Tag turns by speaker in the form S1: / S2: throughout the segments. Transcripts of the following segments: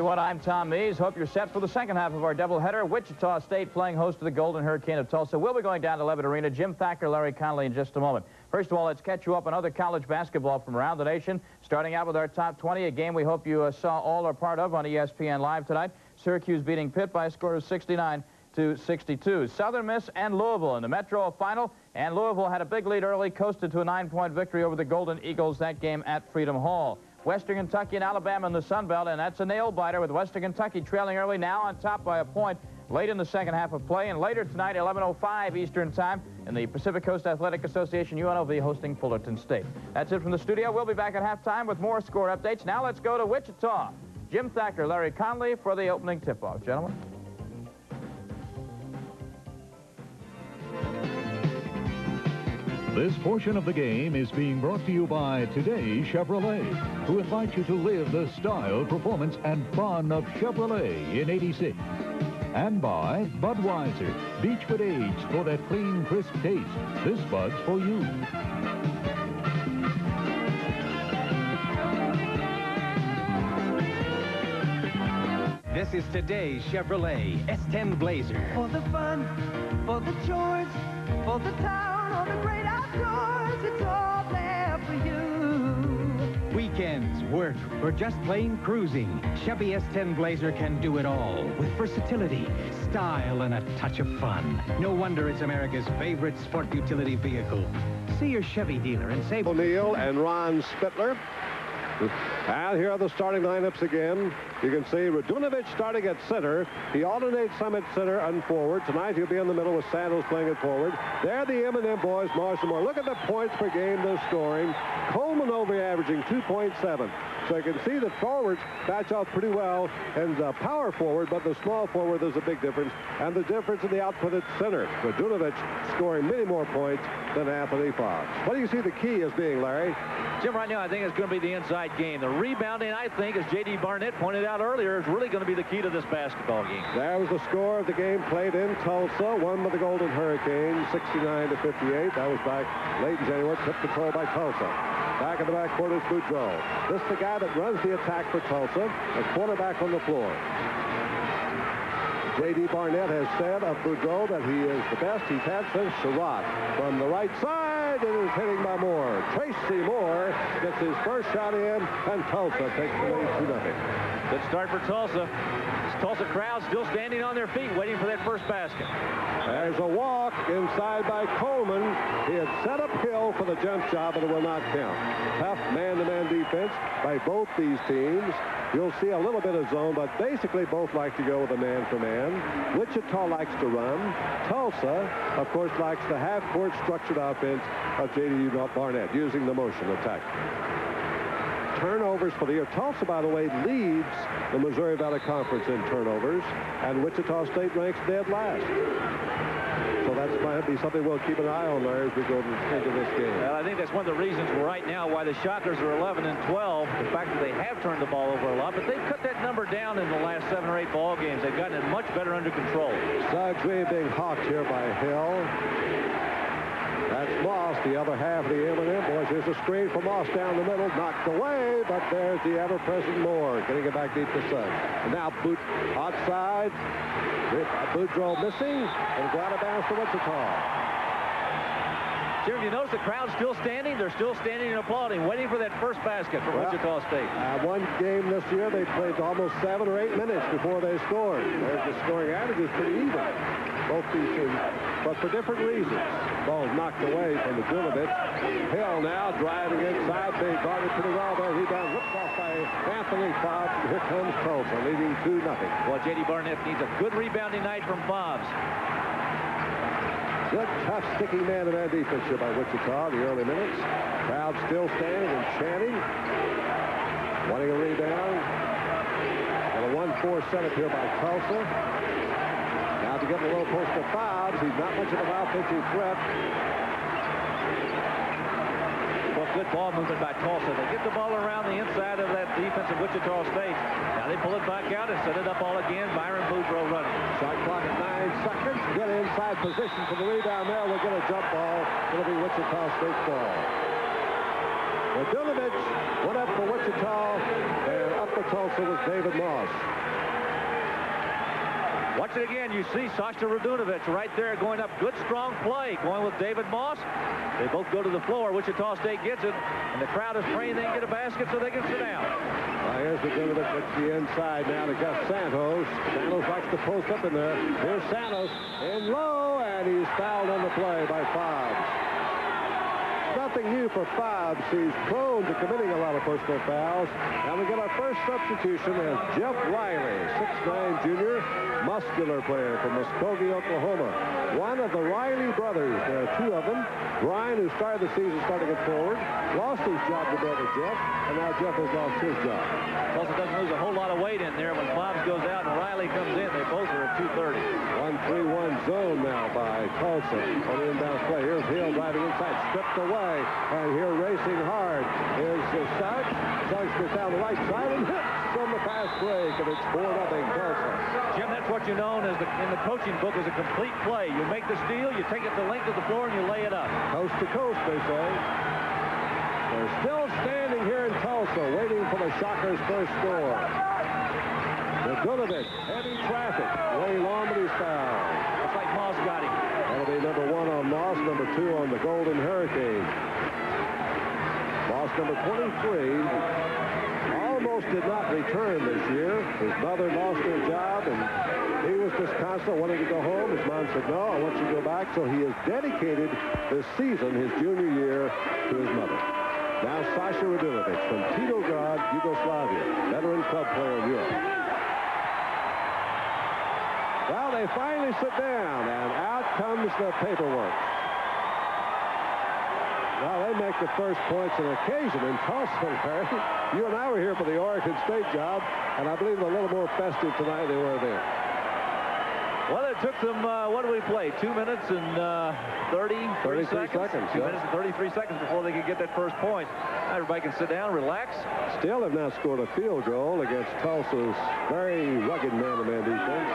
S1: Everyone, I'm Tom Mees. Hope you're set for the second half of our doubleheader. Wichita State playing host to the Golden Hurricane of Tulsa. We'll be going down to Levitt Arena. Jim Thacker, Larry Conley in just a moment. First of all, let's catch you up on other college basketball from around the nation. Starting out with our top 20, a game we hope you saw all or part of on ESPN Live tonight. Syracuse beating Pitt by a score of 69-62. Southern Miss and Louisville in the Metro final. And Louisville had a big lead early, coasted to a 9-point victory over the Golden Eagles, that game at Freedom Hall. Western Kentucky and Alabama in the Sun Belt, and that's a nail-biter with Western Kentucky trailing early, now on top by a point late in the second half of play. And later tonight, 11:05 Eastern Time, in the Pacific Coast Athletic Association, UNLV hosting Fullerton State. That's it from the studio. We'll be back at halftime with more score updates. Now let's go to Wichita. Jim Thacker, Larry Conley for the opening tip-off. Gentlemen.
S2: This portion of the game is being brought to you by Today Chevrolet, who invite you to live the style, performance, and fun of Chevrolet in '86. And by Budweiser, Beechwood aged for that clean, crisp taste. This Bud's for you.
S3: This is Today's Chevrolet S10 Blazer.
S4: For the fun, for the chores, for the town, or the great outdoors, it's all there for you.
S3: Weekends, work, or just plain cruising, Chevy S10 Blazer can do it all with versatility, style, and a touch of fun. No wonder it's America's favorite sport utility vehicle. See your Chevy dealer and say...
S5: O'Neill and Ron Spittler. And here are the starting lineups again. You can see Radunovic starting at center. He alternates some at center and forward. Tonight he'll be in the middle with Sandals playing at forward. There the M&M boys, Marshall Moore. Look at the points per game they're scoring. Coleman over averaging 2.7. So you can see the forwards match off pretty well and power forward, but the small forward, there's a big difference. And the difference in the output at center. Radunovic scoring many more points than Anthony Fox. What do you see the key as being, Larry?
S6: Jim, right now I think it's going to be the inside game. The rebounding, I think, as J.D. Barnett pointed out earlier, is really going to be the key to this basketball game.
S5: There was the score of the game played in Tulsa, won by the Golden Hurricane, 69-58. That was back late in January, tip control by Tulsa. Back in the backcourt is Boudreau. This is the guy that runs the attack for Tulsa, a quarterback on the floor. J.D. Barnett has said of Boudreau that he is the best he's had since Sherratt. From the right side, it is hitting by Moore. Tracy Moore gets his first shot in, and Tulsa takes the lead 2-0.
S6: Good start for Tulsa. This Tulsa crowd still standing on their feet, waiting for that first basket.
S5: There's a walk inside by Coleman. He had set up Hill for the jump shot, but it will not count. Tough man-to-man defense by both these teams. You'll see a little bit of zone, but basically both like to go with a man-for-man. Wichita likes to run. Tulsa, of course, likes the half-court structured offense of J.D. Barnett, using the motion attack. Turnovers for the year. Tulsa, by the way, leads the Missouri Valley Conference in turnovers, and Wichita State ranks dead last. So that's might be something we'll keep an eye on, Larry, as we go into this game.
S6: Well, I think that's one of the reasons right now why the Shockers are 11 and 12. The fact that they have turned the ball over a lot, but they've cut that number down in the last 7 or 8 ball games. They've gotten it much better under control. Suggs
S5: being hawked here by Hill. That's Moss, the other half of the M&M boys. Here's a screen for Moss down the middle, knocked away, but there's the ever-present Moore, getting it back deep to Suggs. And now outside, Boudreau missing, and got a bounce to Wichita.
S6: Jim, you notice the crowd's still standing? They're still standing and applauding, waiting for that first basket from Wichita State.
S5: One game this year, they played almost 7 or 8 minutes before they scored. The scoring average is pretty even, both these teams, but for different reasons. Ball's knocked away from the Radunovic. Hill now driving inside. They guarded pretty well there. Rebound ripped off by Anthony Fobbs. Here comes Tulsa, leading 2-0.
S6: Well, J.D. Barnett needs a good rebounding night from Fobbs.
S5: Good, tough, sticky man-to-man defense here by Wichita in the early minutes. Crowd still standing and chanting. Wanting a rebound. And a 1-4 setup here by Tulsa. Now to get the low post to Fobbs. He's not much of an offensive threat.
S6: Well, good ball movement by Tulsa. They get the ball around the inside of that defense of Wichita State. Now they pull it back out and set it up all again. Byron Boudreau running.
S5: Shot clock at 9 seconds. Get inside position for the rebound there. We'll get a jump ball. It'll be Wichita State's ball. Radunovich went up for Wichita, and up for Tulsa was David Moss.
S6: Watch it again. You see Sasha Radunovich right there going up. Good, strong play. Going with David Moss. They both go to the floor. Wichita State gets it, and the crowd is praying they can get a basket so they can sit down.
S5: Here's Radunovich at the inside now to Gus Santos. Santos likes to post up in there. Here's Santos in low, and he's fouled on the play by Fobbs. Nothing new for Fobbs. He's prone to committing a lot of personal fouls. And we get our first substitution as Jeff Riley, 6'9" junior, muscular player from Muskogee, Oklahoma. One of the Riley brothers. There are two of them. Brian, who started the season starting at forward, lost his job to brother Jeff, and now Jeff has lost his job.
S6: Tulsa doesn't lose a whole lot of weight in there. When Fobbs goes out and Riley comes in, they both are at 230.
S5: 1-3-1 zone now by Tulsa on the inbound play. Here's Hill driving inside, stripped away, and here racing hard is Suggs. Suggs gets down the right side and hits from the fast break, and it's 4-0 Tulsa.
S6: Jim, that's what you know as in the coaching book as a complete play. You make the steal, you take it the length of the floor, and you lay it up.
S5: Coast to coast, they say. They're still standing here in Tulsa, waiting for the Shockers' first score. Radunovich, heavy traffic. Ray Lombardy's foul.
S6: Looks like Moss got him.
S5: That'll be number 1 on Moss, number 2 on the Golden Hurricane. Moss, number 23, almost did not return this year. His mother lost her job, and he was disconsolate, wanting to go home. His mom said, no, I want you to go back. So he has dedicated this season, his junior year, to his mother. Now Sasha Radunovich from Titograd, Yugoslavia, veteran club player in Europe. Well, they finally sit down, and out comes the paperwork. Well, they make the first points an occasion in Tulsa, Larry. You and I were here for the Oregon State job, and I believe a little more festive tonight than they were then.
S6: Well, it took them, what did we play? 2 minutes and 33 seconds. 2 minutes and 33 seconds before they could get that first point. Now everybody can sit down, relax.
S5: Still have not scored a field goal against Tulsa's very rugged man-to-man defense.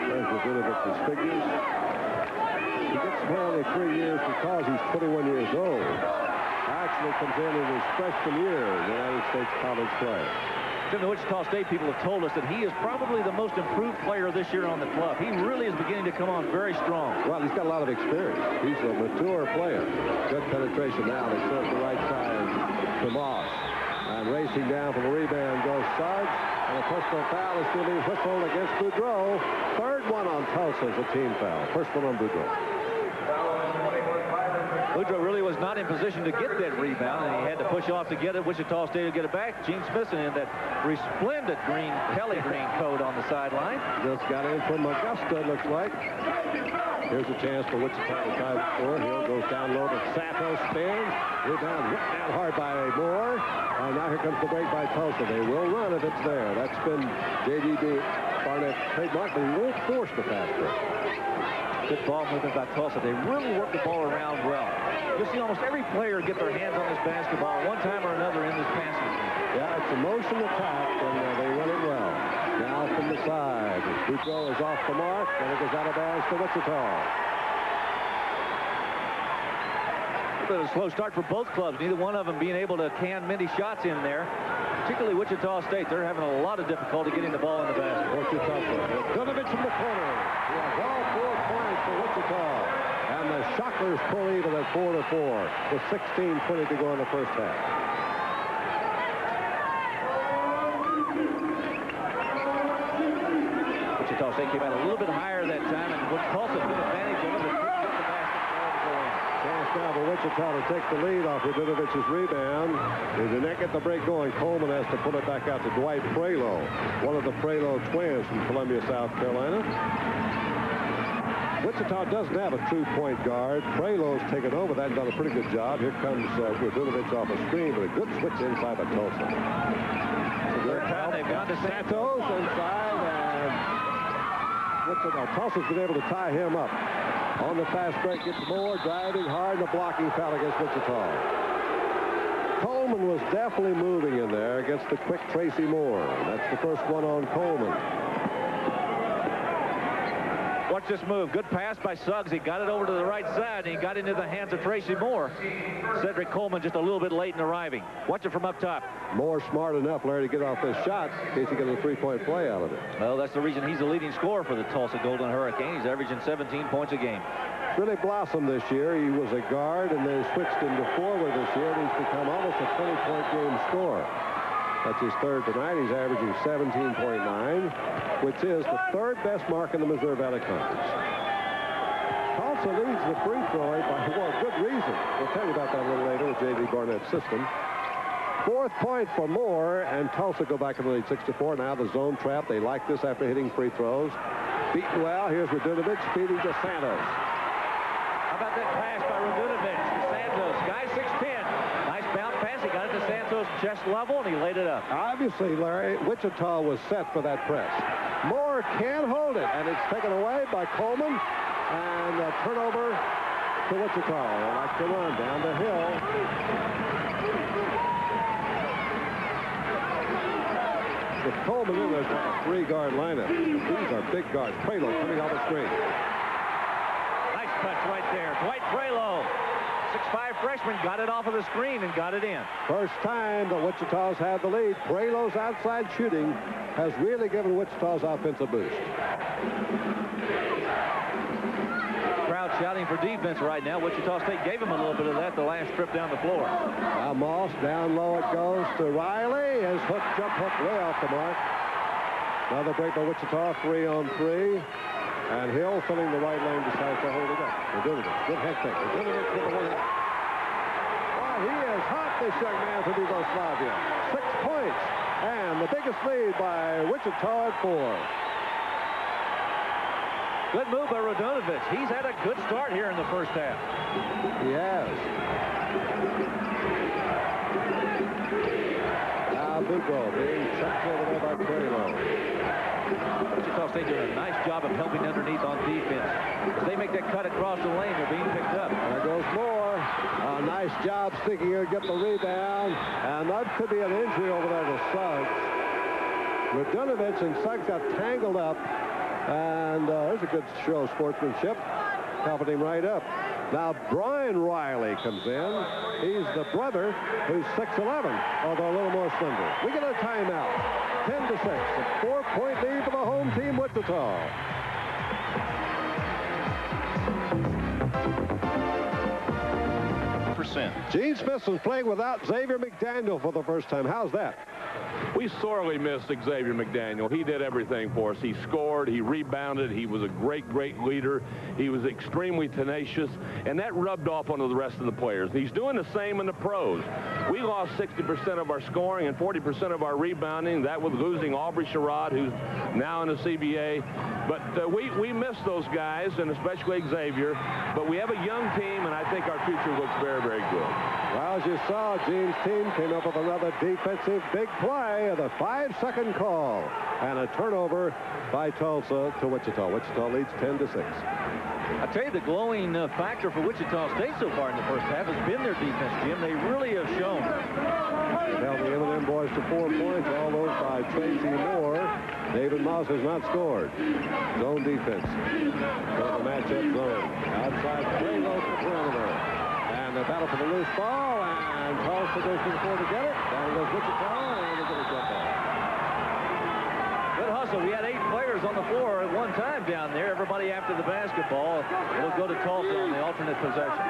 S5: There's Radinovich's figures. He gets to play only 3 years because he's 21 years old. Actually comes in his freshman year in the United States college play.
S6: The Wichita State people have told us that he is probably the most improved player this year on the club. He really is beginning to come on very strong.
S5: Well, he's got a lot of experience. He's a mature player. Good penetration now. They serve the right side to Moss. And racing down for the rebound goes Suggs. And a personal foul is still being whistled against Boudreau. Third one on Tulsa is a team foul. First one on Boudreau.
S6: Boudreau really was not in position to get that rebound, and he had to push off to get it. Wichita State to get it back. Gene Smithson in that resplendent green, Kelly green coat on the sideline.
S5: Just got in from Augusta, looks like. Here's a chance for Wichita to tie the score. Hill goes down low, but Santos spins. Rebound ripped down hard by Moore. And now here comes the break by Tulsa. They will run if it's there. That's been J.D. Barnett's trademark, but he won't force the fast break.
S6: Good ball movement by Tulsa. They really work the ball around well. You'll see almost every player get their hands on this basketball one time or another in this passing game.
S5: Yeah, it's a motion attack, and they run it well. Now from the side. Boudreau is off the mark, and it goes out of bounds to Wichita.
S6: A bit of a slow start for both clubs. Neither one of them being able to can many shots in there. Particularly Wichita State. They're having a lot of difficulty getting the ball in the basket.
S5: Wichita. Radunovich from the corner. He has all 4 points for Wichita. And the Shockers pull even at 4-4 with 16:20 to go in the first half.
S6: Wichita State came out a little bit higher that time, and Tulsa took advantage of it.
S5: Chance now for Wichita to take the lead off Radinovich's rebound. They did not get the break going. Coleman has to put it back out to Dwight Pralo, one of the Pralo twins from Columbia, South Carolina. Wichita doesn't have a true point guard. Pralo's taken over that and done a pretty good job. Here comes Radunovich off a screen, but a good switch inside by Tulsa.
S6: Third time they've gone to
S5: Santos inside, and Wichita. Tulsa's been able to tie him up. On the fast break, gets more, driving hard, and a blocking foul against Wichita. Coleman was definitely moving in there against the quick Tracy Moore. That's the first one on Coleman.
S6: Watch this move. Good pass by Suggs. He got it over to the right side, and he got into the hands of Tracy Moore. Cedric Coleman just a little bit late in arriving. Watch it from up top.
S5: Moore smart enough, Larry, to get off this shot in case he gets a three-point play out of it.
S6: Well, that's the reason he's the leading scorer for the Tulsa Golden Hurricane. He's averaging 17 points a game.
S5: Really blossomed this year. He was a guard, and they switched him to forward this year, and he's become almost a 20-point game scorer. That's his third tonight. He's averaging 17.9, which is the third best mark in the Missouri Valley Conference. Tulsa leads the free throwing by, well, good reason. We'll tell you about that a little later with J.D. Barnett's system. Fourth point for Moore, and Tulsa go back in the lead 6-4. Now the zone trap. They like this after hitting free throws. Beaten well. Here's Radunovic feeding to Santos.
S6: How about that pass by Radunovic to Santos? Guy 6'10". Nice bounce pass. He got it to Santos chest level, and he laid it up.
S5: Obviously, Larry, Wichita was set for that press. Moore can't hold it, and it's taken away by Coleman. And a turnover to Wichita. They like to run down the hill. With Coleman in, there's a three-guard lineup. These are big guards. Prelo coming off the screen.
S6: Nice touch right there. Dwight Prelo, 6'5" freshman, got it off of the screen and got it in.
S5: First time the Wichita's had the lead. Prelo's outside shooting has really given Wichita's offense a boost.
S6: Crowd shouting for defense right now. Wichita State gave him a little bit of that the last trip down the floor.
S5: Now Moss, down low it goes to Riley. His hook, jump hook way off the mark. Another break by Wichita, 3-on-3. And Hill, filling the right lane, decides to hold it up. Radunovic, good head fake. Radunovic with the one. Oh, he is hot, this young man from Yugoslavia. 6 points. And the biggest lead by Wichita at 4.
S6: Good move by Radunovic. He's had a good start here in the first half.
S5: He has. Now Bucco being checked over there by Prelo.
S6: Wichita State doing a nice job of helping underneath on defense. As they make that cut across the lane, they're being picked up.
S5: There goes Moore. A nice job sticking here, get the rebound. And that could be an injury over there to Suggs. Radunovic and Suggs got tangled up. And there's a good show of sportsmanship. Helping him right up. Now Brian Riley comes in. He's the brother who's 6'11", although a little more slender. We get a timeout. 10-6. A 4-point lead for the home team, Wichita. Gene Smithson's playing without Xavier McDaniel for the first time. How's that?
S7: We sorely missed Xavier McDaniel. He did everything for us. He scored, he rebounded, he was a great leader. He was extremely tenacious, and that rubbed off onto the rest of the players. He's doing the same in the pros. We lost 60% of our scoring and 40% of our rebounding. That was losing Aubrey Sherrod, who's now in the CBA. But we miss those guys, and especially Xavier. But we have a young team, and I think our future looks very, very good.
S5: Well, as you saw, Gene's team came up with another defensive big play, the 5-second call, and a turnover by Tulsa to Wichita. Wichita leads 10-6.
S6: I tell you, the glowing factor for Wichita State so far in the first half has been their defense, Jim. They really have shown.
S5: Held the M&M boys to 4 points, all those by Tracy Moore. David Moss has not scored. Zone defense. So the matchup zone. Outside Prelo to the perimeter. And the battle for the loose ball, and Tulsa goes to the floor to get it. Down goes Wichita, and they're going to jump off.
S6: Good hustle. We had 8 players on the floor at one time down there. Everybody after the basketball. It'll go to Tulsa on the alternate possession.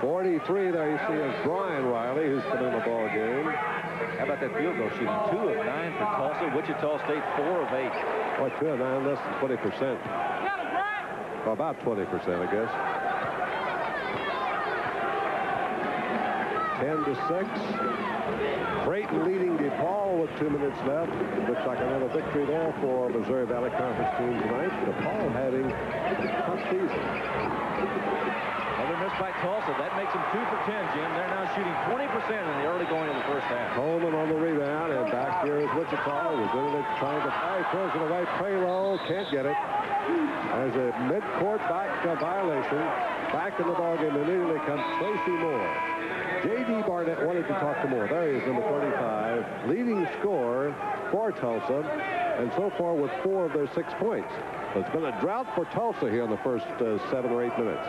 S5: 43 there you see is Brian Riley, who's come in the ball game.
S6: How about that field goal shooting? 2 of 9 for Tulsa. Wichita State 4 of 8.
S5: Boy, 2 of 9, less than 20%. Well, about 20%, I guess. 10-6. Creighton leading DePaul with 2 minutes left. Looks like another victory there for Missouri Valley Conference team tonight. DePaul having a tough season.
S6: Another miss by Tulsa. That makes them 2 for 10, Jim. They're now shooting 20% in the early going of the first half.
S5: Coleman on the rebound, and back here is Wichita. Radunovic trying to fight. Throws it away. Prelo can't get it. There's a mid-court back violation. Back in the ballgame immediately comes Tracy Moore. J.D. Barnett wanted to talk to Moore. There he is, number 35, leading scorer for Tulsa. and so far with 4 of their 6 points. So it's been a drought for Tulsa here in the first 7 or 8 minutes.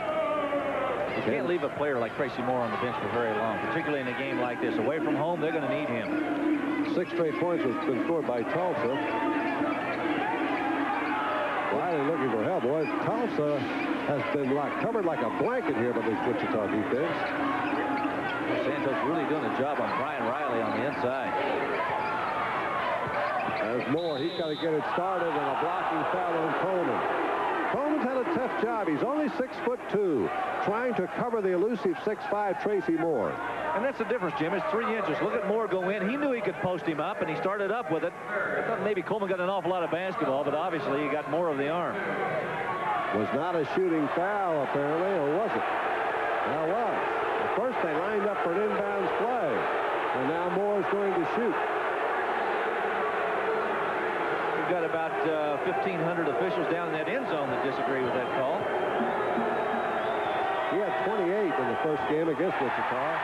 S6: You can't leave a player like Tracy Moore on the bench for very long, particularly in a game like this. Away from home, they're going to need him.
S5: 6 straight points has been scored by Tulsa. Riley looking for help. Boy, Tulsa has been covered like a blanket here by this Wichita defense.
S6: Santos really doing a job on Brian Riley on the inside.
S5: There's Moore. He's got to get it started, and a blocking foul on Coleman. Coleman's had a tough job. He's only 6'2", trying to cover the elusive 6'5" Tracy Moore.
S6: And that's the difference, Jim. It's 3 inches. Look at Moore go in. He knew he could post him up, and he started up with it. I thought maybe Coleman got an awful lot of basketball, but obviously he got more of the arm.
S5: Was not a shooting foul, apparently, or was it? Well, it was. At first, they lined up for an inbounds play, and now Moore's going to shoot.
S6: We've got about 1,500 officials down in that end zone that disagree with that call.
S5: He had 28 in the first game against Wichita.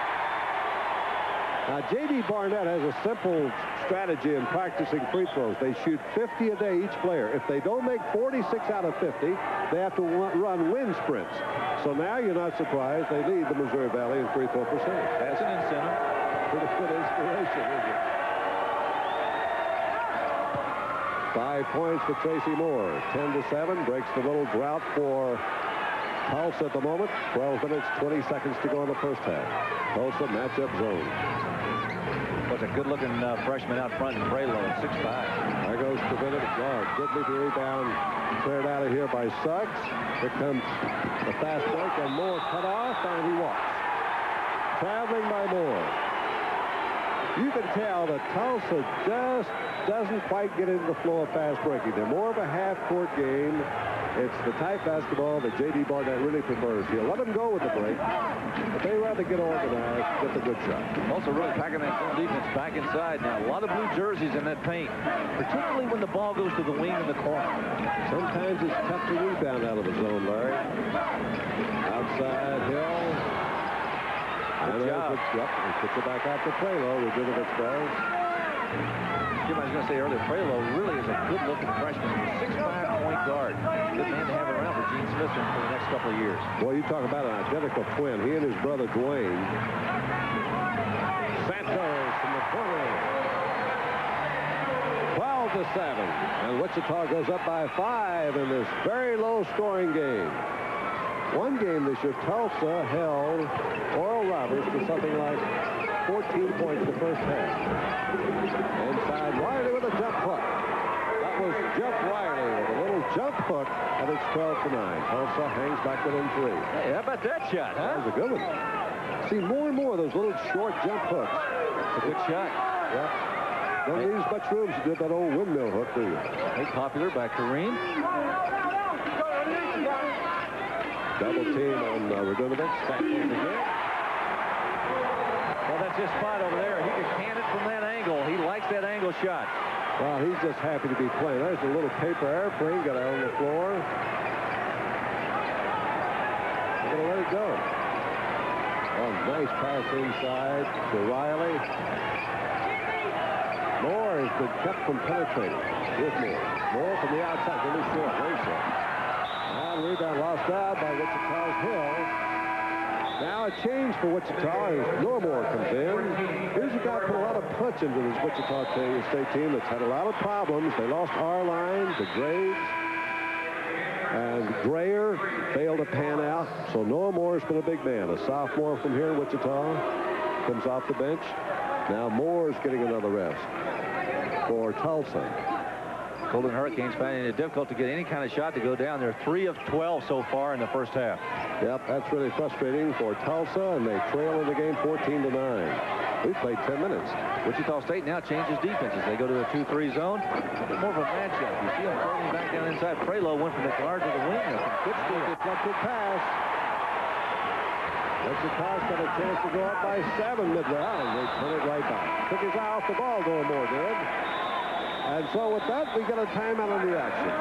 S5: Now, J.D. Barnett has a simple strategy in practicing free throws. They shoot 50 a day each player. If they don't make 46 out of 50, they have to run wind sprints. So now you're not surprised they lead the Missouri Valley in free throw percentage.
S6: That's an incentive.
S5: Pretty good inspiration, isn't it? 5 points for Tracy Moore. 10-7 breaks the little drought for Tulsa at the moment. 12 minutes, 20 seconds to go in the first half. Tulsa matchup zone.
S6: What's a good-looking freshman out front in Prelo at 6'5".
S5: There goes Davidovic. Good rebound cleared out of here by Suggs. Here comes the fast break, and Moore cut off, and he walks. Traveling by Moore. You can tell that Tulsa just doesn't quite get into the flow of fast breaking. They're more of a half-court game. It's the type basketball that J.D. Barnett really prefers. He'll let them go with the break, but they rather get organized, get the good shot.
S6: Also really packing that zone defense back inside now. A lot of blue jerseys in that paint, particularly when the ball goes to the wing in the corner.
S5: Sometimes it's tough to rebound out of the zone, Larry. Outside Hill.
S6: Good job.
S5: Yep, he puts it back out to Prelo. Radunovic does.
S6: Jim, I was going to say earlier, Prelo really is a good-looking freshman. 6'5" point guard. Good man to have around for Gene Smithson for the next couple of years.
S5: Boy, you talk about an identical twin. He and his brother Dwayne. Santos from the corner. 12-7. And Wichita goes up by 5 in this very low-scoring game. One game this year, Tulsa held Oral Roberts to something like 14 points the first half. Inside, Riley with a jump hook. That was Jeff Riley with a little jump hook, and it's 12-9. Tulsa hangs back within 3.
S6: Hey, how about that shot, huh?
S5: That was a good one. See, more and more of those little short jump hooks.
S6: It's a good shot.
S5: Yep. Don't use much room to do that old windmill hook, do you?
S6: Made popular by Kareem.
S5: Double team on Radunovic. Santos again.
S6: Well, that's his spot over there. He can can it from that angle. He likes that angle shot.
S5: Well, he's just happy to be playing. There's a little paper airplane got out on the floor. They're going to let it go. Oh, nice pass inside to Riley. Moore has been kept from penetrating. Here's Moore. Moore from the outside. Really short. Very short. And rebound lost out by Wichita's Hill. Now a change for Wichita as Normore comes in. Here's a guy who put a lot of punch into this Wichita State team that's had a lot of problems. They lost Arline to Graves. And Grayer failed to pan out. So Normore's been a big man. A sophomore from here in Wichita comes off the bench. Now Moore's getting another rest for Tulsa.
S6: Golden Hurricanes finding it difficult to get any kind of shot to go down. They're 3 of 12 so far in the first half.
S5: Yep, that's really frustrating for Tulsa, and they trail in the game 14-9. We played 10 minutes.
S6: Wichita State now changes defenses. They go to a 2-3 zone. More of a matchup. You see them throwing back down inside. Prelo went from the guard to the wing.
S5: Good deflected pass. Wichita's got a chance to go up by 7 mid-round. They turn it right back. Took his eye off the ball, Normore did. And so with that, we get a timeout on the action.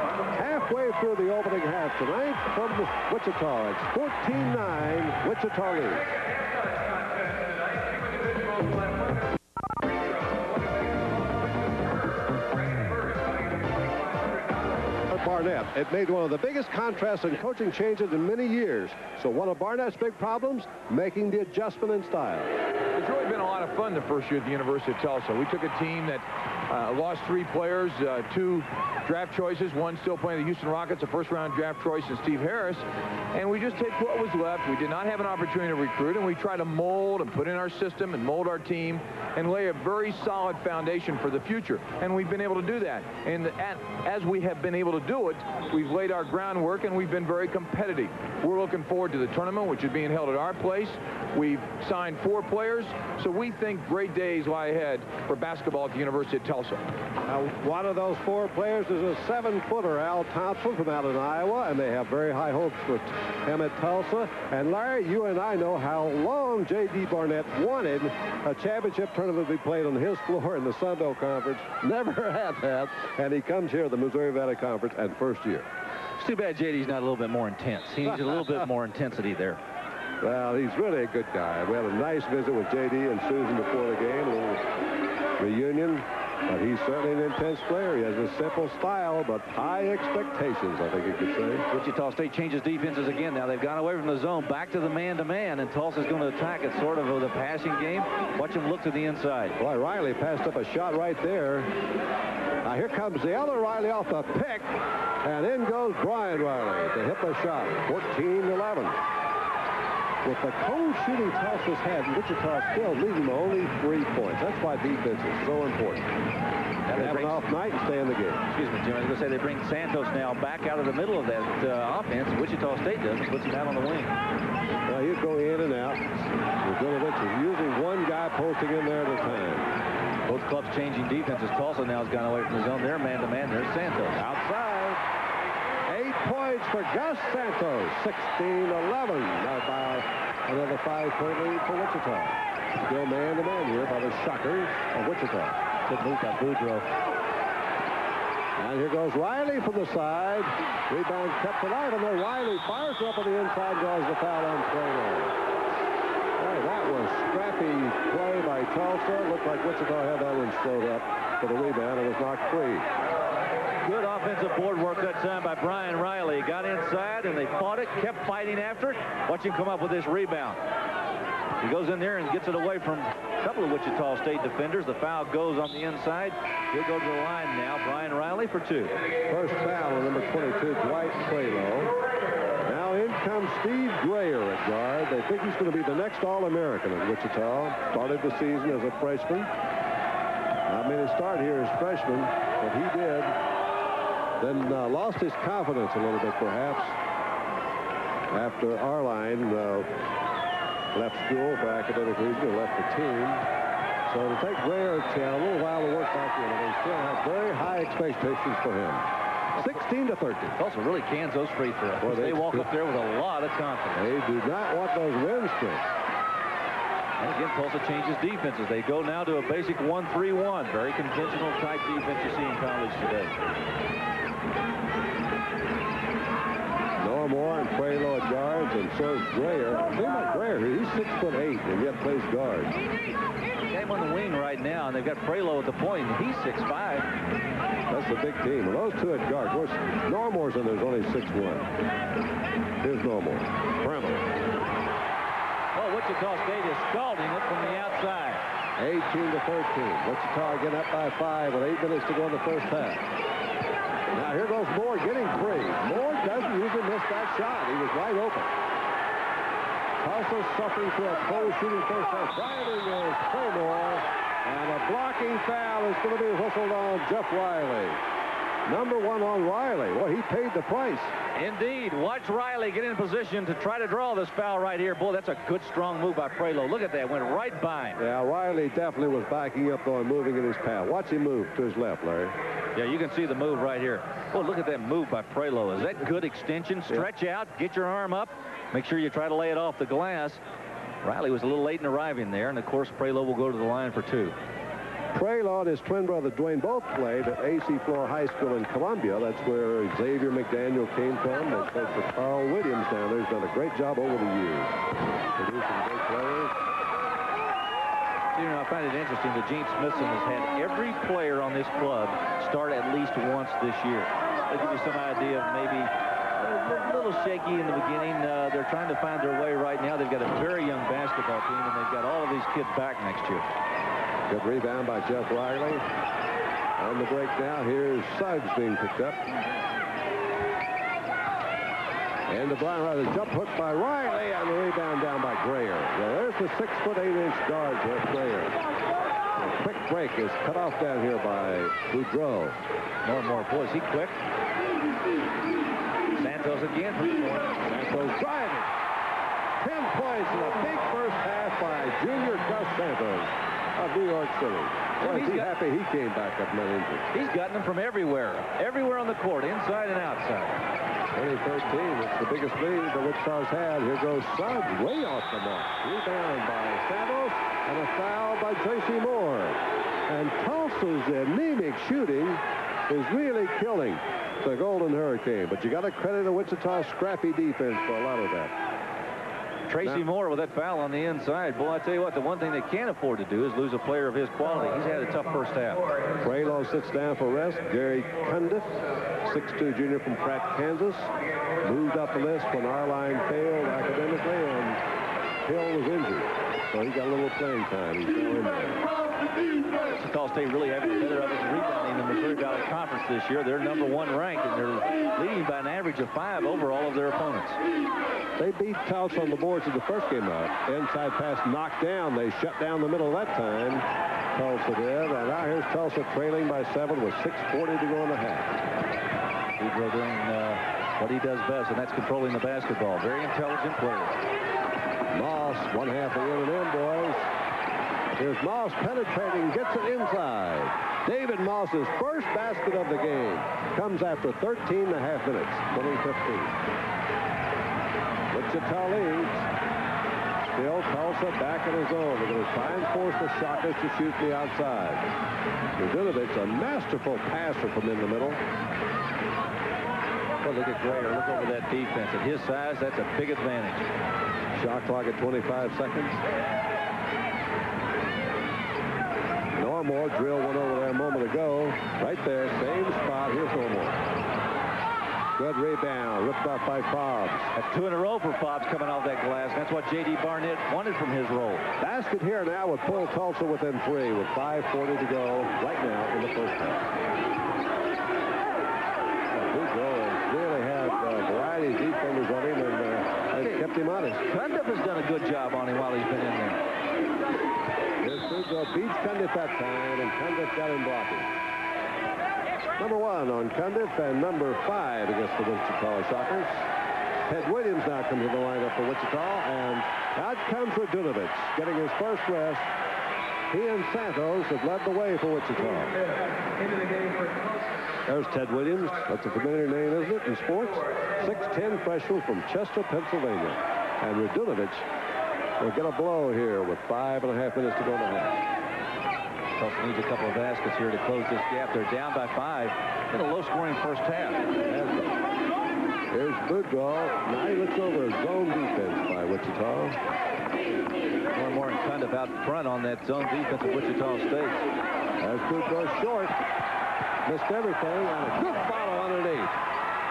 S5: Halfway through the opening half tonight from Wichita. It's 14-9, Wichita leads. Barnett. It made one of the biggest contrasts in coaching changes in many years. So one of Barnett's big problems, making the adjustment in style.
S8: It's really been a lot of fun the first year at the University of Tulsa. We took a team that lost 3 players, 2 draft choices, one still playing the Houston Rockets, a first-round draft choice, and Steve Harris, and we just take what was left. We did not have an opportunity to recruit, and we try to mold and put in our system and mold our team and lay a very solid foundation for the future, and we've been able to do that. And as we have been able to do it, we've laid our groundwork, and we've been very competitive. We're looking forward to the tournament, which is being held at our place. We've signed 4 players, so we think great days lie ahead for basketball at the University of Tulsa.
S5: One of those 4 players is a 7-footer, Al Thompson, from out in Iowa, and they have very high hopes for him at Tulsa. And Larry, you and I know how long J.D. Barnett wanted a championship tournament to be played on his floor in the Sun Belt Conference. Never had that, and he comes here to the Missouri Valley Conference and first year.
S6: It's too bad J.D.'s not a little bit more intense. He needs a little bit more intensity there.
S5: Well, he's really a good guy. We had a nice visit with J.D. and Susan before the game, a little reunion. But he's certainly an intense player. He has a simple style, but high expectations, I think you could say.
S6: Wichita State changes defenses again. Now they've gone away from the zone, back to the man-to-man, and Tulsa's going to attack it sort of with a passing game. Watch him look to the inside.
S5: Boy, Riley passed up a shot right there. Now here comes the other Riley off the pick, and in goes Brian Riley to hit the shot. 14-11. With the cold shooting Tulsa's had, Wichita still leading them only 3 points. That's why defense is so important. And have an off night and stay in the game.
S6: Excuse me, Jim. I was going to say they bring Santos now back out of the middle of that offense. Wichita State does. Puts him out on the wing.
S5: Well, he'd go in and out. Radunovich is using one guy posting in there at a time.
S6: Both clubs changing defenses. Tulsa now has gone away from the zone. They're man-to-man. There's Santos.
S5: Outside. 8 points for Gus Santos. 16-11. About another 5-point lead for Wichita. Still man-to-man here by the Shockers of Wichita.
S6: Good move by Boudreaux.
S5: And here goes Riley from the side. Rebound kept alive, and then Riley fires up on the inside, draws the foul on Prano. That was scrappy play by Tulsa. Looked like Wichita had that one slowed up for the rebound. It was knocked free.
S6: Good offensive board work that time by Brian Riley. Got inside, and they fought it, kept fighting after it. Watch him come up with this rebound. He goes in there and gets it away from a couple of Wichita State defenders. The foul goes on the inside. He'll go to the line now. Brian Riley for 2.
S5: First foul on number 22, Dwight Pralo. Now in comes Steve Grayer at guard. They think he's going to be the next All-American at Wichita. Started the season as a freshman. Not many start here as freshmen, but he did. Then lost his confidence a little bit, perhaps, after Arline left school for academic reasons and left the team. So it'll take Grayer a little while to work back in, and they still have very high expectations for him. 16-13.
S6: Tulsa really cans those free throws. Boy, they walk up there with a lot of confidence.
S5: They do not want those win streaks.
S6: And again, Tulsa changes defenses. They go now to a basic 1-3-1. Very conventional type defense you see in college today.
S5: Moore and Pralo at guards, and so is Grayer. Think about Grayer here. He's 6'8" and yet plays guard.
S6: Game on the wing right now, and they've got Pralo at the point, and he's 6'5".
S5: That's a big team. Well, those 2 at guard. Of course, Normore's in there's only 6'1". Here's Normore. Bramble.
S6: Oh, Wichita State is scalding it from the outside.
S5: 18-13. Wichita again up by 5 with 8 minutes to go in the first half. Now here goes Moore getting free. Moore doesn't usually miss that shot. He was wide open. Tulsa suffering through a cold shooting first half. Driving is Claymore. And a blocking foul is going to be whistled on Jeff Riley. Number 1 on Riley. Well, he paid the price.
S6: Indeed. Watch Riley get in position to try to draw this foul right here. Boy, that's a good, strong move by Pralo. Look at that. Went right by him.
S5: Yeah, Riley definitely was backing up, though, and moving in his path. Watch him move to his left, Larry.
S6: Yeah, you can see the move right here. Boy, look at that move by Pralo. Is that good extension? Stretch out, get your arm up. Make sure you try to lay it off the glass. Riley was a little late in arriving there, and, of course, Pralo will go to the line for 2.
S5: Pralo and his twin brother Dwayne both played at AC Flora High School in Columbia. That's where Xavier McDaniel came from. They played for Carl Williams down there. He's done a great job over the years. Producing great players.
S6: You know, I find it interesting that Gene Smithson has had every player on this club start at least once this year. That'll give you some idea of maybe a little shaky in the beginning. They're trying to find their way right now. They've got a very young basketball team, and they've got all of these kids back next year.
S5: Good rebound by Jeff Riley. On the break now, here's Suggs being picked up. And the Brian Riley jump hook by Riley, and the rebound down by Grayer. Well, there's the 6'8" guard, Jeff Grayer. A quick break is cut off down here by Boudreau.
S6: More. Boy, is he quick. Santos again.
S5: Santos driving. 10 points in a big first half by junior Gus Santos of New York City. Boy, is he happy he came back up not injured.
S6: He's gotten them from everywhere. Everywhere on the court, inside and outside.
S5: 2013, it's the biggest lead the Wichita's had. Here goes Suggs, way off the mark. Rebound by Santos, and a foul by Tracy Moore. And Tulsa's anemic shooting is really killing the Golden Hurricane. But you got to credit the Wichita scrappy defense for a lot of that.
S6: Tracy Moore with that foul on the inside. Boy, I tell you what, the one thing they can't afford to do is lose a player of his quality. He's had a tough first half.
S5: Fralo sits down for rest. Gary Cundiff, 6'2" junior from Pratt, Kansas, moved up the list when Arline failed academically and Hill was injured. So he got a little playing time. He's now in there.
S6: Wichita State really having the better of its rebounding in the Missouri Valley Conference this year. They're #1 ranked, and they're leading by an average of 5 over all of their opponents.
S5: They beat Tulsa on the boards in the first game out. Inside pass knocked down. They shut down the middle that time. Tulsa did. And now here's Tulsa trailing by 7 with 6:40 to go in the half.
S6: Boudreau doing what he does best, and that's controlling the basketball. Very intelligent player.
S5: Moss, one half of in, boys. Here's Moss penetrating, gets it inside. David Moss's first basket of the game comes after 13.5 minutes, 2015. Wichita leads. Still Tulsa back in his zone. They're going to try and force the Shockers to shoot the outside. Radunovic, a masterful passer from in the middle.
S6: Well, look at Grayer. Look over that defense. At his size, that's a big advantage.
S5: Shot clock at 25 seconds. Normore drilled one over there a moment ago. Right there, same spot. Here's Normore. Good rebound, ripped off by Fobbs.
S6: That's 2 in a row for Fobbs coming off that glass. That's what J.D. Barnett wanted from his role.
S5: Basket here now would pull Tulsa within 3 with 5:40 to go right now in the first half. Boudreau has really had a variety of defenders on him and kept him honest.
S6: Cundiff has done a good job on him while he's been in there.
S5: Here's Boudreau beats Cundiff that time, and Cundiff got him blocking. #1 on Cundiff and #5 against the Wichita Shockers. Ted Williams now comes in the lineup for Wichita, and out comes Radunovic, getting his first rest. He and Santos have led the way for Wichita. There's Ted Williams. That's a familiar name, isn't it, in sports? 6'10" freshman from Chester, Pennsylvania. And Radunovic will get a blow here with 5.5 minutes to go in the half.
S6: Tulsa needs a couple of baskets here to close this gap. They're down by 5 in a low-scoring first half.
S5: Here's Boudreau. Now he looks over a zone defense by Wichita.
S6: More and Cundiff out front on that zone defense of Wichita State.
S5: As Boudreau short. Missed everything, and a good follow underneath.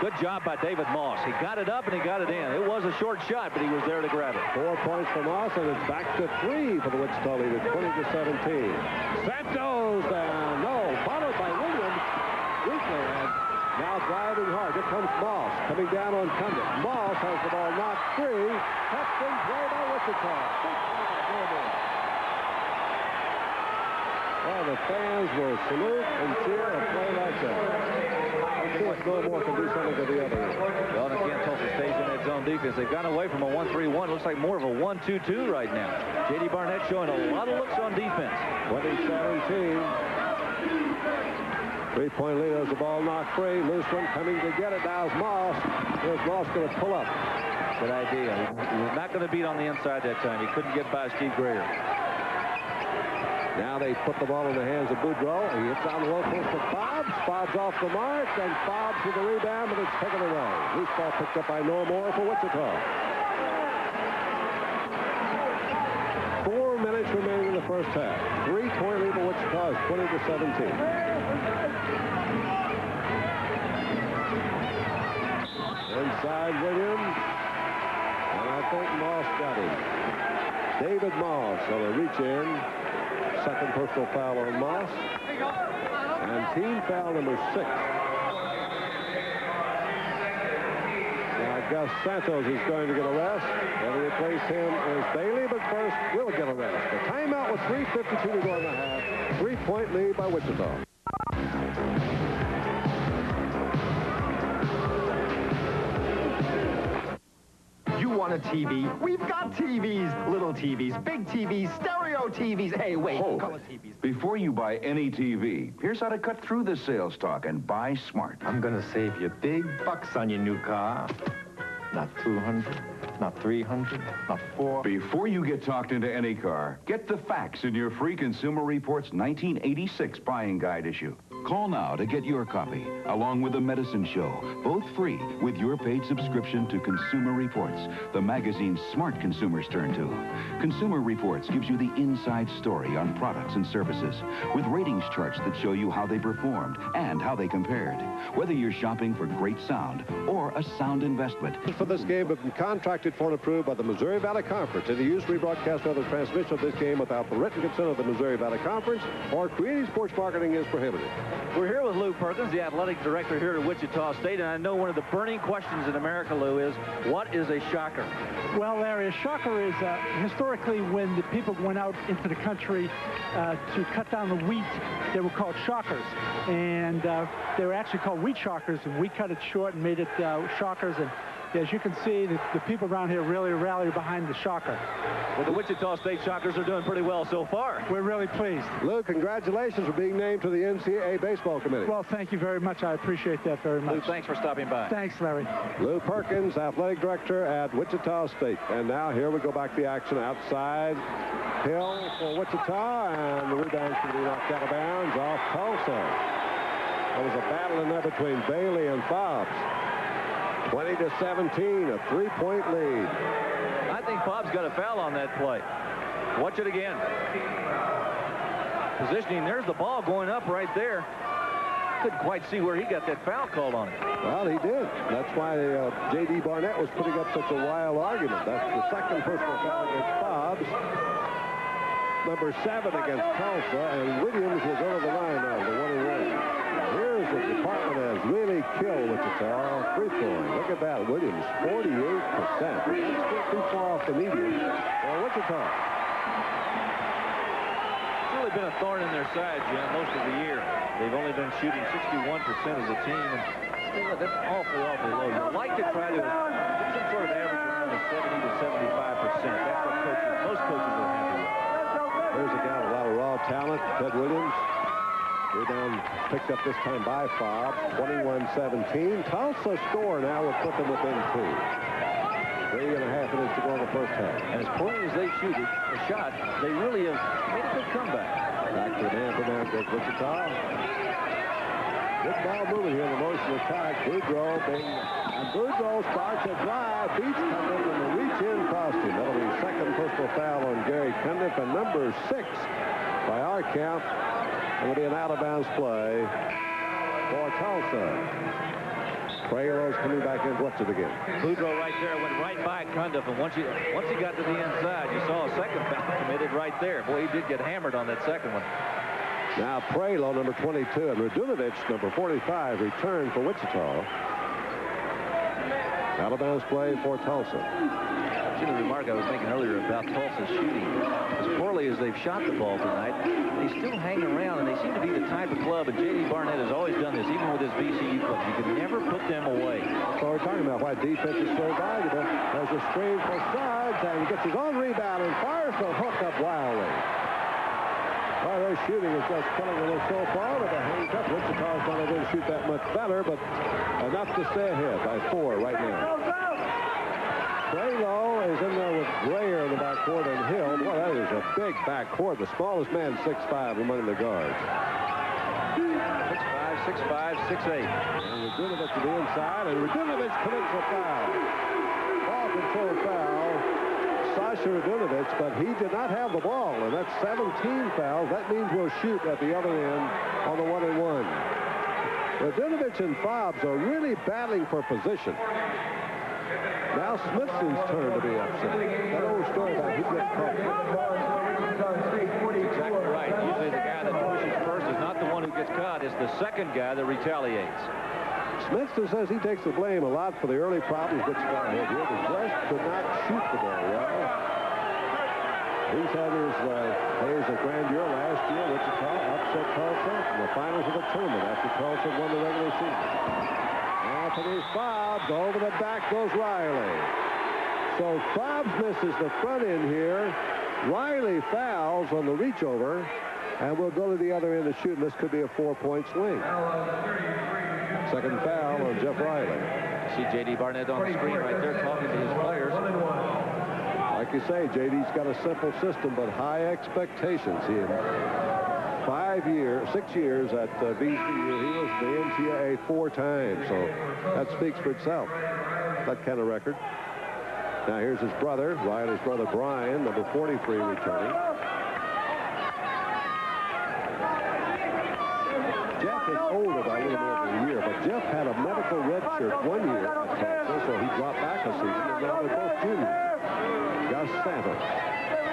S6: Good job by David Moss. He got it up and he got it in. It was a short shot, but he was there to grab it.
S5: 4 points for Moss, and it's back to 3 for the Wichita lead at 20-17. Santos down. No, followed by Williams. Weekly, and now driving hard. Here comes Moss coming down on Cundiff. Moss has the ball knocked free. Tucked in play by Wichita. Well, the fans will salute and cheer a play like that. Of course, Normore can do something to the other end.
S6: Well, and again, Tulsa stays in that zone defense. They've gone away from a 1-3-1. Looks like more of a 1-2-2 right now. J.D. Barnett showing a lot of looks on defense.
S5: 20-17. 3-point lead as the ball knocked free. Loose one coming to get it. Now is Moss. Here's Moss going to pull up.
S6: Good idea. He was not going to beat on the inside that time. He couldn't get by Steve Grayer.
S5: Now they put the ball in the hands of Boudreau. He hits on the low post to Fobbs. Fobbs off the mark, and Fobbs with the rebound, but it's taken away. Loose ball picked up by Normore for Wichita. 4 minutes remaining in the first half. 3-point lead for Wichita is 20-17. Inside Williams. And I think Moss got him. David Moss on a reach-in. Second personal foul on Moss. And team foul number 6. Now Gus Santos is going to get a rest. And to replace him is Bailey, but first will get a rest. The timeout with 3:52 to go in the half. 3-point lead by Wichita.
S9: You want a TV? We've got TVs. Little TVs, big TVs, stereo TVs. Hey, wait, color TVs.
S10: Before you buy any TV, here's how to cut through the sales talk and buy smart.
S9: I'm gonna save you big bucks on your new car. Not 200, not 300, not 4.
S10: Before you get talked into any car, get the facts in your free Consumer Reports 1986 buying guide issue. Call now to get your copy, along with the Medicine Show, both free with your paid subscription to Consumer Reports, the magazine smart consumers turn to. Consumer Reports gives you the inside story on products and services, with ratings charts that show you how they performed and how they compared. Whether you're shopping for great sound or a sound investment.
S5: For this game have been contracted for and approved by the Missouri Valley Conference. Any use, rebroadcast, or other transmission of this game without the written consent of the Missouri Valley Conference or creating sports marketing is prohibited.
S6: We're here with Lou Perkins, the athletic director here at Wichita State, and I know one of the burning questions in America, Lou, is what is a shocker?
S11: Well, Larry, a shocker is historically when the people went out into the country to cut down the wheat, they were called shockers. And they were actually called wheat shockers, and we cut it short and made it shockers. And as you can see, the people around here really rally behind the shocker.
S6: Well, the Wichita State Shockers are doing pretty well so far.
S11: We're really pleased.
S5: Lou, congratulations for being named to the NCAA Baseball Committee.
S11: Well, thank you very much. I appreciate that very much.
S6: Lou, thanks for stopping by.
S11: Thanks, Larry.
S5: Lou Perkins, athletic director at Wichita State. And now here we go back to the action outside. Hill for Wichita, and the rebound should be knocked out of bounds off Tulsa. There was a battle in there between Bailey and Fobbs. 20-17, a 3-point lead.
S6: I think Fobbs got a foul on that play. Watch it again. Positioning, there's the ball going up right there. Couldn't quite see where he got that foul called on it.
S5: Well, he did. That's why J.D. Barnett was putting up such a wild argument. That's the second personal foul against Fobbs. Number 7 against Tulsa, and Williams was over the line now, the 1-1. Here's the department has really killed Wichita free throwing. Look at that, Williams, 48%. That's still too far off the median for Wichita.
S6: It's really been a thorn in their side, Jim, most of the year. They've only been shooting 61% as a team, and that's awfully low. You'd like to try to get some sort of average around the 70 to 75%. That's what most coaches are happy with.
S5: There's a guy with a lot of raw talent, Ted Williams. Rebound picked up this time by Fobbs, 21-17. Tulsa score now will put them within 2. 3.5 minutes to go in the first half.
S6: And as poorly as they shoot a shot, they really have made a good comeback.
S5: Back to the man-for-man goes Wichita. Good ball moving here in the motion attack. Boudreaux, and Boudreaux starts a drive, beats Cundiff, and the reach-in cost him. That'll be second personal foul on Gary Cundiff, and number 6 by our count. It'll be an out-of-bounds play for Tulsa. Praylo's coming back in. What's it again?
S6: Boudreaux right there went right by Cundiff, and once he got to the inside, you saw a second foul committed right there. Boy, he did get hammered on that second one.
S5: Now Praylo, number 22, and Radunovich, number 45, return for Wichita. Out-of-bounds play for Tulsa.
S6: You know the remark I was making earlier about Tulsa's shooting. As poorly as they've shot the ball tonight, they still hang around, and they seem to be the type of club, and J.D. Barnett has always done this, even with his VCU clubs. You can never put them away.
S5: So we're talking about why defense is so valuable. There's a screen for Suggs, and he gets his own rebound and fires the hook up wildly. Well, their shooting is just killing them so far, but the hangs up. Wichita's not able to shoot that much better, but enough to stay ahead by 4 right now. Praylo is in there with Grayer in the backcourt and Hill. Boy, that is a big backcourt. The smallest man, 6'5", among the guards.
S6: 6'5", 6'8".
S5: And Radunovich to the inside, and Radunovich commits a foul. Ball control foul. Sasha Radunovich, but he did not have the ball, and that's 17 fouls. That means we'll shoot at the other end on the 1-and-1. Radunovich and Fobbs are really battling for position. Now Smithson's turn to be upset. That old story about who gets caught.
S6: That's exactly right. Usually the guy that pushes first is not the one who gets caught. It's the second guy that retaliates.
S5: Smithson says he takes the blame a lot for the early problems Wichita had here. The West could not shoot the ball well. He's had his days of grandeur last year. Wichita upset Tulsa in the finals of the tournament after Tulsa won the regular season. Anthony Fobbs, over the back goes Riley. So Fobbs misses the front end here. Riley fouls on the reach over, and we'll go to the other end to shoot, and this could be a 4-point swing. Second foul on Jeff Riley.
S6: See J.D. Barnett on the screen right there talking to his players.
S5: Like you say, J.D.'s got a simple system, but high expectations. He in 6 years at VCU, he was the NCAA 4 times, so that speaks for itself, that kind of record. Now here's his brother, Riley's brother Brian, number 43 returning. Jeff is older by a little more than a year, but Jeff had a medical red shirt 1 year at Tulsa, so he dropped back a season, and now they're both juniors. Gus Santos,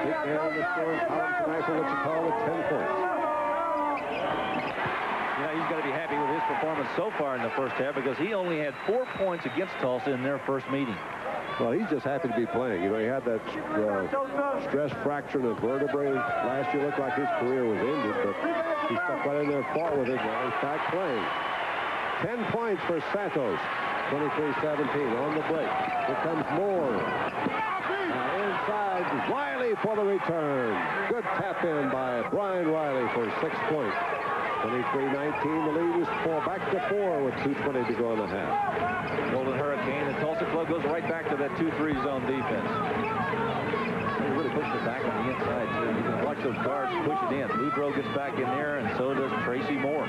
S5: big man in the scoring column tonight for Wichita with 10 points.
S6: Yeah, he's got to be happy with his performance so far in the first half because he only had 4 points against Tulsa in their first meeting.
S5: Well, he's just happy to be playing. You know, he had that stress fracture in his vertebrae last year. Looked like his career was ended, but he stuck right in there, fought with it. Now he's back playing. 10 points for Santos. 23-17 on the break. Here comes Moore. Inside, Riley for the return. Good tap in by Brian Riley for 6 points. 23-19, the lead is back to 4 with 2:20 to go in the half.
S6: Golden Hurricane, the Tulsa club goes right back to that 2-3 zone defense. They really pushed it back on the inside, too. You can watch those guards push it in. Boudreaux gets back in there, and so does Tracy Moore.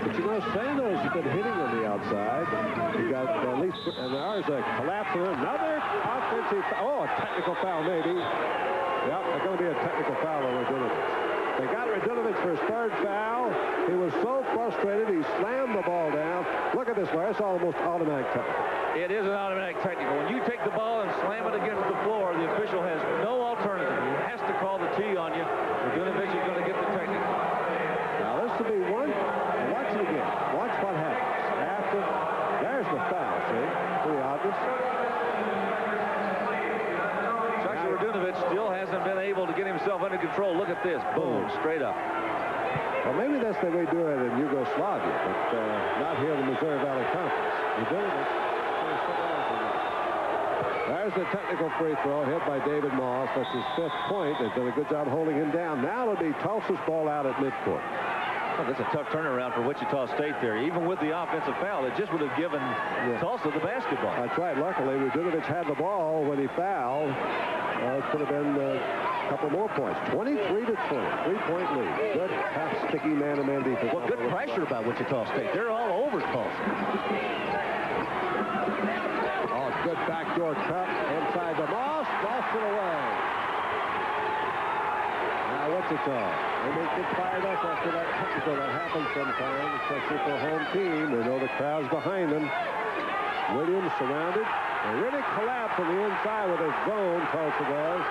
S5: But you know, Santos has been hitting on the outside. He got at least, and there's a collapse of another offensive, a technical foul maybe. Yep, there's going to be a technical foul on Radunovich. They got Radunovich for his third foul. He was so frustrated, he slammed the ball down. Look at this, Larry. It's almost automatic technical.
S6: It is an automatic technical. When you take the ball and slam it against the floor, the official has no alternative. He has to call the T on you. Radunovich is going to get the technical.
S5: Now, this will be one. Watch it again. Watch what happens. After, there's the foul, see? Pretty obvious.
S6: Radunovich still hasn't been able to get himself under control. Look at this. Boom. Straight up.
S5: Well, maybe that's the way they do it in Yugoslavia, but not here in the Missouri Valley Conference. Radunovich. There's the technical free throw hit by David Moss. That's his 5th point. They've done a good job holding him down. Now it'll be Tulsa's ball out at midcourt.
S6: Oh, that's a tough turnaround for Wichita State there. Even with the offensive foul, it just would have given Tulsa the basketball.
S5: That's right. Luckily, Radunovich had the ball when he fouled. It could have been a couple more points. 23-20. 3-point lead. Good, tough, sticky man-to-man defense.
S6: Well, good pressure by Wichita State. They're all over Tulsa.
S5: Good backdoor cut inside the Moss. Lost it away. Now Wichita. They may get fired up after that technical. That happens sometimes, especially for a home team. They know the crowd's behind them. Williams surrounded. They really collapse on the inside with his zone, Tulsa does.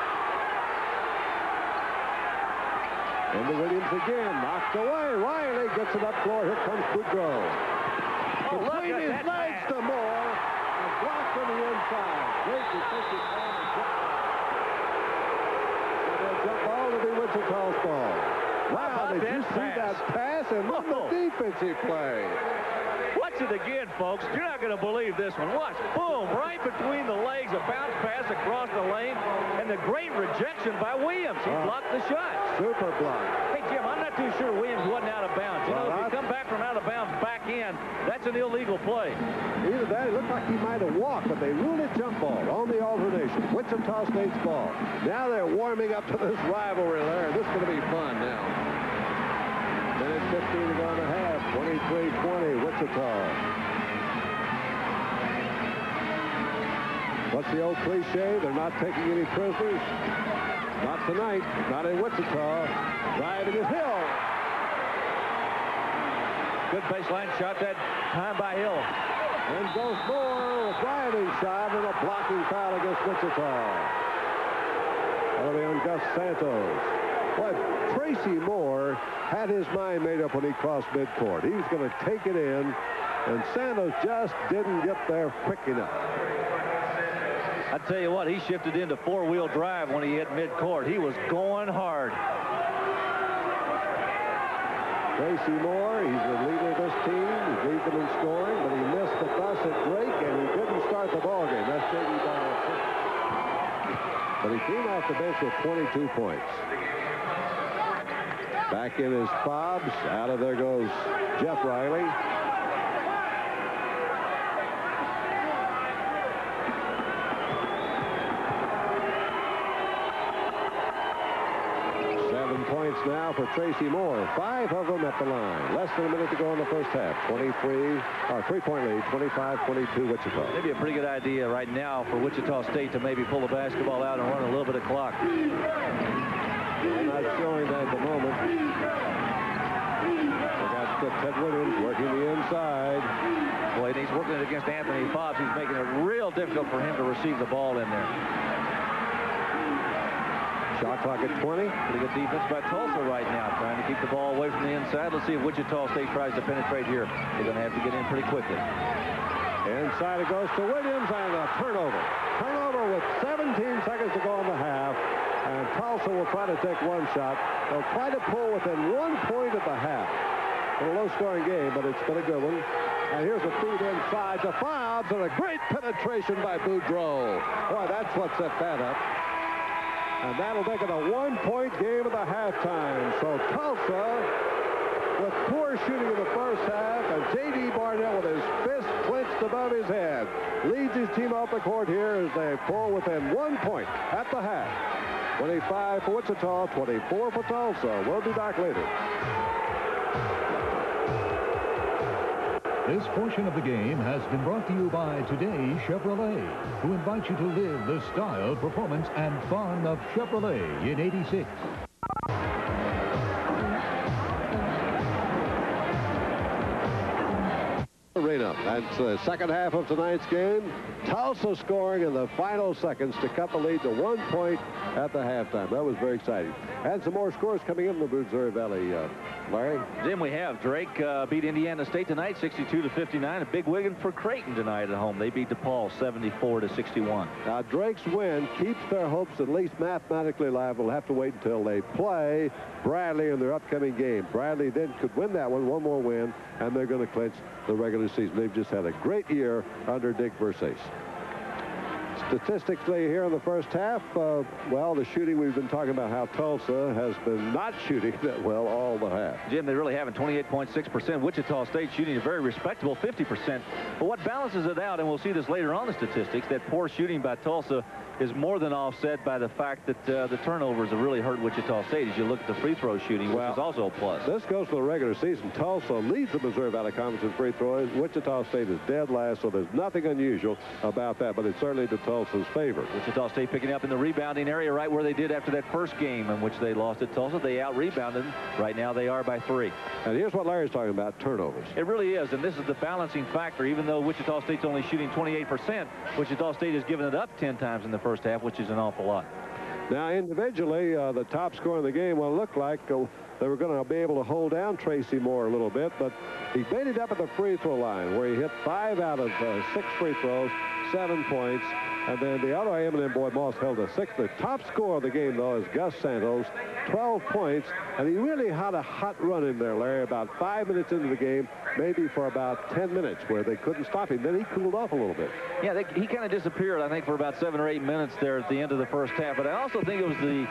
S5: Into Williams again. Knocked away. Riley gets it up floor. Here comes Boudreaux. Between his legs to Moore. Blocked on the inside. Great defensive foul. They'll jump ball to be Wichita's ball. Wow, did you see that pass? And look at the defensive play.
S6: Watch it again, folks. You're not going to believe this one. Watch. Boom. Right between the legs. A bounce pass across the lane. And the great rejection by Williams. He blocked the shot.
S5: Super block.
S6: Hey, Jim, I'm not too sure Williams wasn't out of bounds. You know, if you come back from out of bounds back in, that's an illegal play.
S5: Either that, it looked like he might have walked, but they ruled it jump ball on the alternation. Wichita State's ball. Now they're warming up to this rivalry there. This is going to be fun now. Minute 15 to go in the half. 23-20, Wichita. What's the old cliche? They're not taking any prisoners. Not tonight. Not in Wichita. Driving his Hill.
S6: Good baseline shot that time by Hill.
S5: And goes Moore, a driving shot and a blocking foul against Wichita. That'll be on Gus Santos. Boy, Tracy Moore had his mind made up when he crossed midcourt. He was going to take it in, and Santos just didn't get there quick enough.
S6: I tell you what, he shifted into four-wheel drive when he hit midcourt. He was going hard.
S5: Tracy Moore, he's the leader of this team. He leads them in scoring, but he missed the bus at Drake, and he didn't start the ballgame. That's J.D. Barnett. But he came off the bench with 22 points. Back in is Fobbs. Out of there goes Jeff Riley. Points now for Tracy Moore. 5 of them at the line. Less than a minute to go in the first half. 3-point lead, 25-22 Wichita.
S6: Maybe a pretty good idea right now for Wichita State to maybe pull the basketball out and run a little bit of clock.
S5: They're not showing that at the moment. They got Ted Williams working the inside.
S6: Boy, and he's working it against Anthony Fobbs. He's making it real difficult for him to receive the ball in there.
S5: Shot clock at 20.
S6: Pretty good defense by Tulsa right now, trying to keep the ball away from the inside. Let's see if Wichita State tries to penetrate here. They're going to have to get in pretty quickly.
S5: Inside it goes to Williams, and a turnover. Turnover with 17 seconds to go in the half. And Tulsa will try to take one shot. They'll try to pull within 1 point at the half. In a low-scoring game, but it's been a good one. And here's a feed inside to Fobbs, and a great penetration by Boudreau. Boy, that's what set that up. And that'll make it a 1-point game at the halftime. So Tulsa, with poor shooting in the first half, and J.D. Barnett with his fist clenched above his head, leads his team off the court here as they pull within 1 point at the half. 25 for Wichita, 24 for Tulsa. We'll be back later.
S2: This portion of the game has been brought to you by Today Chevrolet, who invite you to live the style, performance, and fun of Chevrolet in '86.
S5: Arena. That's the second half of tonight's game. Tulsa scoring in the final seconds to cut the lead to 1 point at the halftime. That was very exciting. And some more scores coming in the Missouri Valley. Larry?
S6: Jim, we have Drake beat Indiana State tonight, 62-59. A big win for Creighton tonight at home. They beat DePaul 74-61.
S5: Now, Drake's win keeps their hopes at least mathematically alive. We'll have to wait until they play Bradley in their upcoming game. Bradley then could win that one more win, and they're going to clinch the regular season. They've just had a great year under Dick Versace. Statistically here in the first half, well, the shooting, we've been talking about how Tulsa has been not shooting that well all the half.
S6: Jim, they really haven't. 28.6%. Wichita State shooting a very respectable 50%. But what balances it out, and we'll see this later on the statistics, that poor shooting by Tulsa is more than offset by the fact that the turnovers have really hurt Wichita State as you look at the free throw shooting, which is also a plus.
S5: This goes to the regular season. Tulsa leads the Missouri Valley Conference in free throws. Wichita State is dead last, so there's nothing unusual about that, but it's certainly to Tulsa's favor.
S6: Wichita State picking up in the rebounding area right where they did after that first game in which they lost at Tulsa. They out-rebounded. Right now they are by 3.
S5: And here's what Larry's talking about, turnovers.
S6: It really is, and this is the balancing factor. Even though Wichita State's only shooting 28%, Wichita State has given it up 10 times in the first half, which is an awful lot.
S5: Now, individually, the top scorer in the game, well, it looked like they were going to be able to hold down Tracy Moore a little bit, but he made it up at the free throw line where he hit 5 out of 6 free throws, 7 points. And then the other Eminem boy, Moss, held a 6. The top scorer of the game, though, is Gus Santos, 12 points. And he really had a hot run in there, Larry, about 5 minutes into the game, maybe for about 10 minutes, where they couldn't stop him. Then he cooled off a little bit.
S6: Yeah, he kind of disappeared, I think, for about 7 or 8 minutes there at the end of the first half. But I also think it was the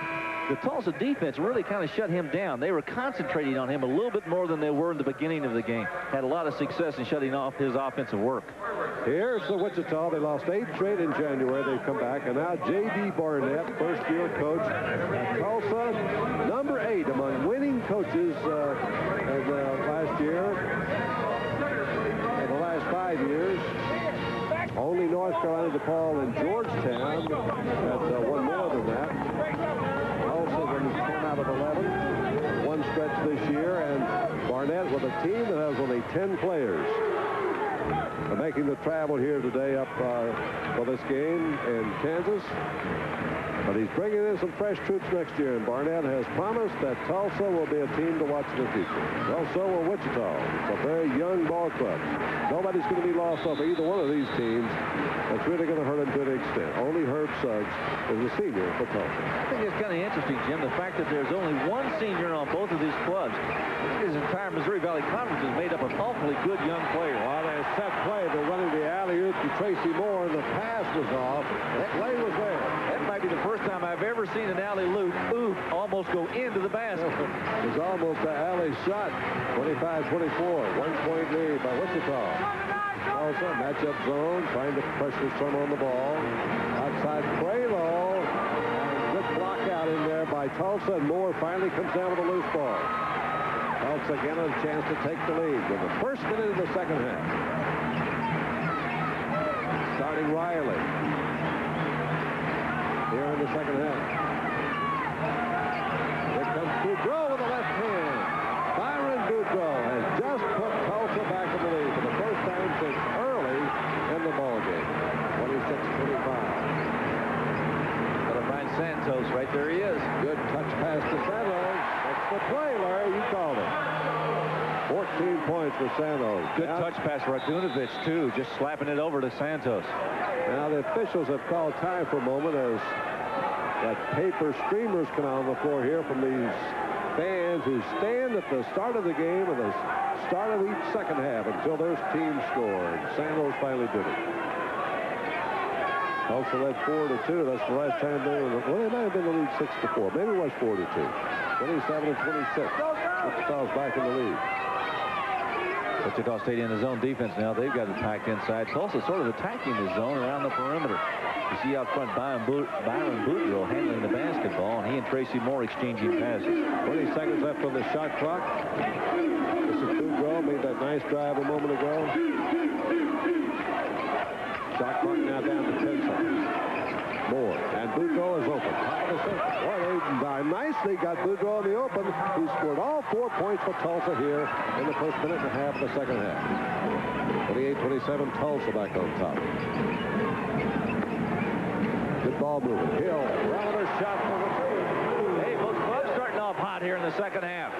S6: Tulsa defense really kind of shut him down. They were concentrating on him a little bit more than they were in the beginning of the game. Had a lot of success in shutting off his offensive work.
S5: Here's the Wichita. They lost 8 straight in January. They come back. And now J.D. Barnett, first-year coach at Tulsa, number 8 among winning coaches last year. In the last 5 years. Only North Carolina, DePaul, and Georgetown had one more than that. Tulsa was 10 out of 11. One stretch this year, and Barnett with a team that has only 10 players. making the travel here today up for this game in Kansas. But he's bringing in some fresh troops next year, and Barnett has promised that Tulsa will be a team to watch in the future. Well, so will Wichita. It's a very young ball club. Nobody's going to be lost off of either one of these teams. That's really going to hurt them to an extent. Only Herb Suggs is a senior for Tulsa.
S6: I think it's kind of interesting, Jim, the fact that there's only one senior on both of these clubs. His entire Missouri Valley Conference is made up of awfully good young players.
S5: While they set play, they're running the alley-oop to Tracy Moore, and the pass was off. The play was there.
S6: That might be the first time I've ever seen an alley-oop almost go into the basket.
S5: It was almost an alley shot. 25-24, 1-point lead by Wichita. Tulsa, matchup zone, trying to pressure some on the ball. Outside Prelo. Good block out in there by Tulsa, and Moore finally comes down with a loose ball. Tulsa again a chance to take the lead in the first minute of the second half. Starting Riley. Here in the second half. Here comes Boudreau with the left hand. Byron Boudreau has just put Tulsa back in the lead for the first time since early in the ballgame. 26-25.
S6: Gotta find Santos. Right there he is.
S5: Good touch pass to Santos. That's the play, Larry. You called it. 14 points for Santos.
S6: Good touch pass for Radunovich, too. Just slapping it over to Santos.
S5: Now the officials have called time for a moment as that paper streamers come out on the floor here from these fans who stand at the start of the game and the start of each second half until those teams score. And Santos finally did it. Tulsa led 4-2. That's the last time they were. Well, they might have been the lead 6-4. Maybe it was 4-2. 27-26. Wichita's back in the lead.
S6: Wichita State in his own defense now. They've got it packed inside. Tulsa sort of attacking the zone around the perimeter. You see out front Byron Boudreau handling the basketball, and he and Tracy Moore exchanging passes.
S5: 20 seconds left on the shot clock. This is Boudreau, made that nice drive a moment ago. Shot clock now down to 10 seconds. Moore, and Boudreau is open. Boy, they nicely got Boudreau in the open. He scored all 4 points for Tulsa here in the first minute and a half of the second half. 28-27, Tulsa back on top. Good ball moving. Hill, Ravater shot for the three.
S6: Hey, both clubs starting off hot here in the second half.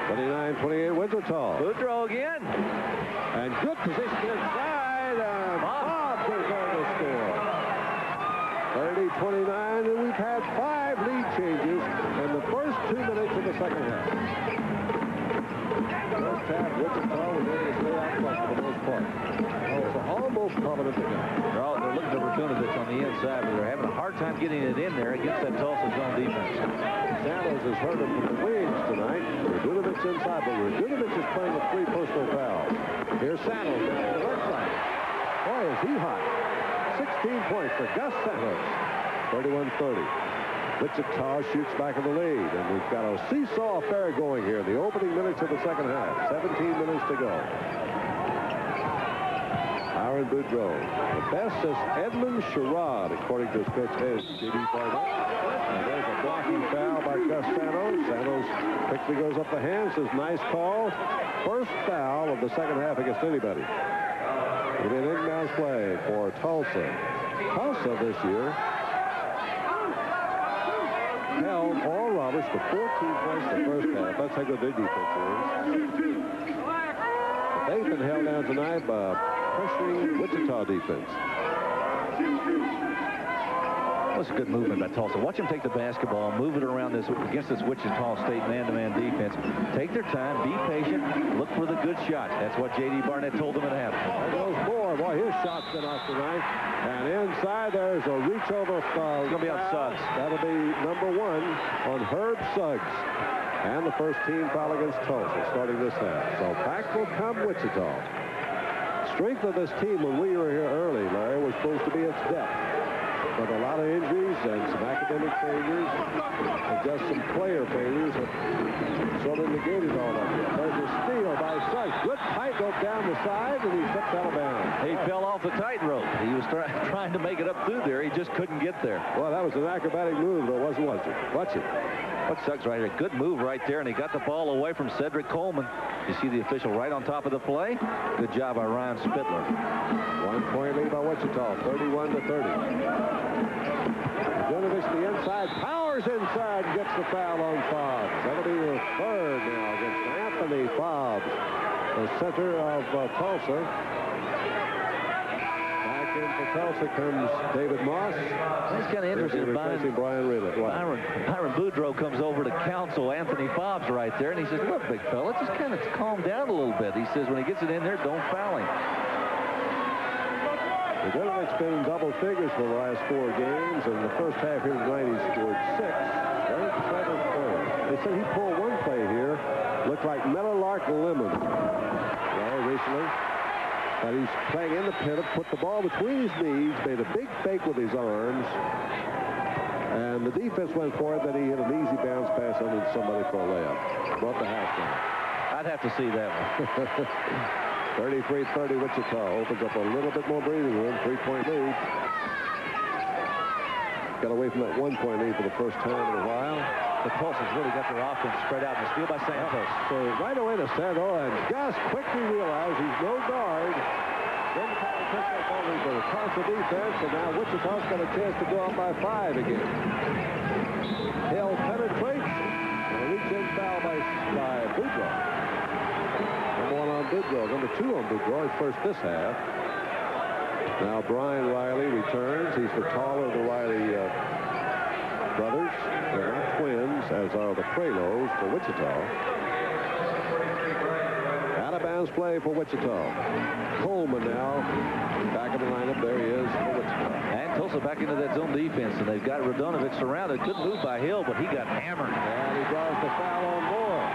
S5: 29-28, Wichita.
S6: Boudreau again.
S5: And good position inside. Bob is going to score. 30-29, and we've had 5 lead changes in the first 2 minutes of the second half. First half, Wichita was able to stay out front for the most part. Tulsa almost prominent again.
S6: They're looking for Radunovich on the inside, but they're having a hard time getting it in there against that Tulsa zone defense.
S5: Santos has hurt him from the wings tonight. Radunovich inside, but Radunovich is playing with 3 personal fouls. Here's Santos on the left side. Boy, is he hot. 16 points for Gus Santos. 31-30. Wichita shoots back in the lead, and we've got a seesaw affair going here in the opening minutes of the second half. 17 minutes to go. Byron Boudreau. The best is Edmund Sherrod, according to his coach, J.D. Barnett. And there's a blocking foul by Gus Santos. Santos quickly goes up the hand, says, nice call. First foul of the second half against anybody. It'll be an inbounds play for Tulsa. Tulsa this year held Oral Roberts to 14 points in the first half. That's how good their defense is. But they've been held down tonight by pressuring Wichita defense.
S6: That's a good movement by Tulsa. Watch them take the basketball, move it around against this Wichita State man-to-man defense. Take their time, be patient, look for the good shot. That's what J.D. Barnett told them at halftime.
S5: There goes Moore. Boy, his shot's been off tonight. And inside there's a reach over. It's
S6: going to be on Suggs.
S5: That'll be number 1 on Herb Suggs. And the first team foul against Tulsa starting this half. So back will come Wichita. Strength of this team when we were here early, Larry, was supposed to be its depth. But a lot of injuries and some academic failures and just some player failures have sort of negated all of it. There's a steal by Suggs. Good tightrope down the side, and he slipped out of bounds.
S6: He fell off the tightrope. He was trying to make it up through there. He just couldn't get there.
S5: Well, that was an acrobatic move, though, wasn't it? Watch it.
S6: What sucks right here? Good move right there, and he got the ball away from Cedric Coleman. You see the official right on top of the play. Good job by Ryan Spittler.
S5: 1-point lead by Wichita, 31-30. Radunovich the inside, powers inside, gets the foul on Fobbs. That'll be the third now against Anthony Fobbs, the center of Tulsa. Back in for Tulsa comes David Moss.
S6: It's kind of interesting.
S5: Brian Ridley.
S6: Byron Boudreaux comes over to counsel Anthony Fobbs right there, and he says, look, big fella, just kind of calm down a little bit. He says, when he gets it in there, don't foul him.
S5: Radunovich's been double figures for the last 4 games. In the first half here tonight, he scored 6. They said he pulled one play here. Looked like Meadowlark Lemon. Well, recently. But he's playing in the pivot, put the ball between his knees, made a big fake with his arms. And the defense went for it. Then he hit an easy bounce pass under somebody for a layup. Brought the house down.
S6: I'd have to see that one.
S5: 33-30 Wichita opens up a little bit more breathing room. 3-point lead. Got away from that 1-point lead for the first time in a while.
S6: The Tulsa's really got their offense spread out. And steal by Santos.
S5: So right away to Santos, and Gus quickly realized he's no guard. Then picks up only the Tulsa defense, and now Wichita's got a chance to go up by 5 again. Hill penetrates, and a reach-in foul by Boudreaux. Number 1 on Boudreaux, number 2 on Boudreaux, his first this half. Now Brian Riley returns. He's the taller of the Riley brothers. They're not twins, as are the Prelos for Wichita. Out of bounds play for Wichita. Coleman now back in the lineup. There he is for Wichita.
S6: And Tulsa back into that zone defense, and they've got Radunovich surrounded. Good move by Hill, but he got hammered.
S5: And he draws the foul on Moore.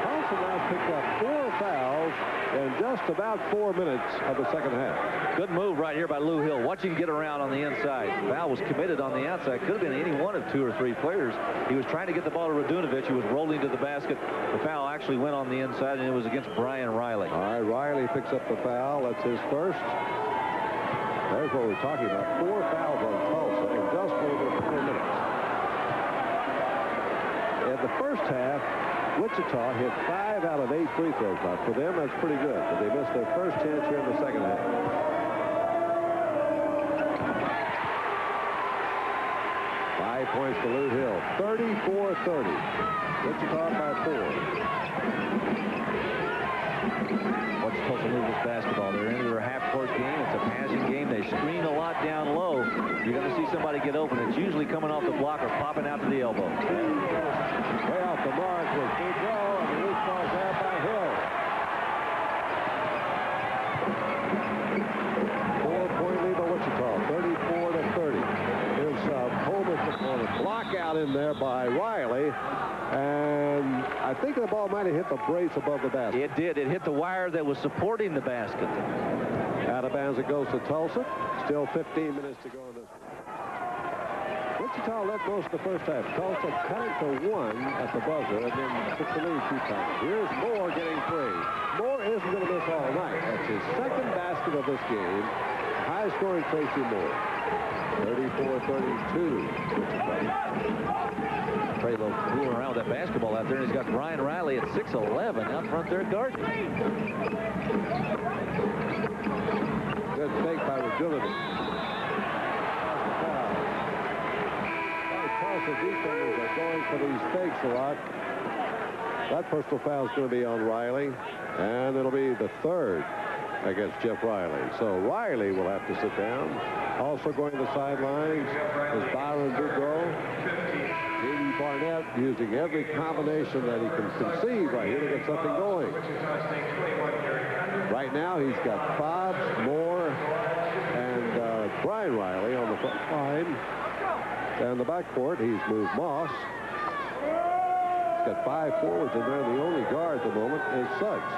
S5: Tulsa now picked up 4 fouls in just about 4 minutes of the second half.
S6: Good move right here by Lou Hill. Watch him get around on the inside. Foul was committed on the outside. Could have been any one of 2 or 3 players. He was trying to get the ball to Radunovich, who was rolling to the basket. The foul actually went on the inside, and it was against Brian Riley.
S5: All right, Riley picks up the foul. That's his first. There's what we're talking about. 4 fouls on Tulsa in just over 4 minutes. In the first half, Wichita hit 5 out of 8 free throws. Now, for them, that's pretty good, but they missed their first chance here in the second half. 5 points to Lou Hill. 34-30. Wichita by 4.
S6: Watch Tulsa move this basketball. They're into their half-court game. It's a passing game. They screen a lot down low. You're going to see somebody get open. It's usually coming off the block or popping out to the elbow.
S5: Way off the mark with Boudreaux, and the loose ball grabbed by Hill. 4-point lead by Wichita, 34-30. Here's Coleman on a block out in there by Riley, and I think the ball might have hit the brace above the basket.
S6: It did. It hit the wire that was supporting the basket.
S5: Out of bounds it goes to Tulsa. Still 15 minutes to go in this. Wichita led most of the first half. Tulsa cut it to 1 at the buzzer and then took the lead 2 times. Here's Moore getting free. Moore isn't going to miss all night. That's his second basket of this game. High scoring Tracy Moore. 34-32.
S6: Prelo fooling around with that basketball out there, and he's got Brian Riley at 6'11" out front there guarding.
S5: Good fake by Radunovich. The defenders are going for these fakes a lot. That personal foul is going to be on Riley, and it'll be the 3rd against Jeff Riley. So Riley will have to sit down. Also going to the sidelines is Byron Boudreaux. J.D. Barnett using every combination that he can conceive right here to get something going. Right now he's got Fobbs, Moore, and Brian Riley on the front line. Down the backcourt, he's moved Moss. He's got 5 forwards in there. The only guard at the moment is Suggs.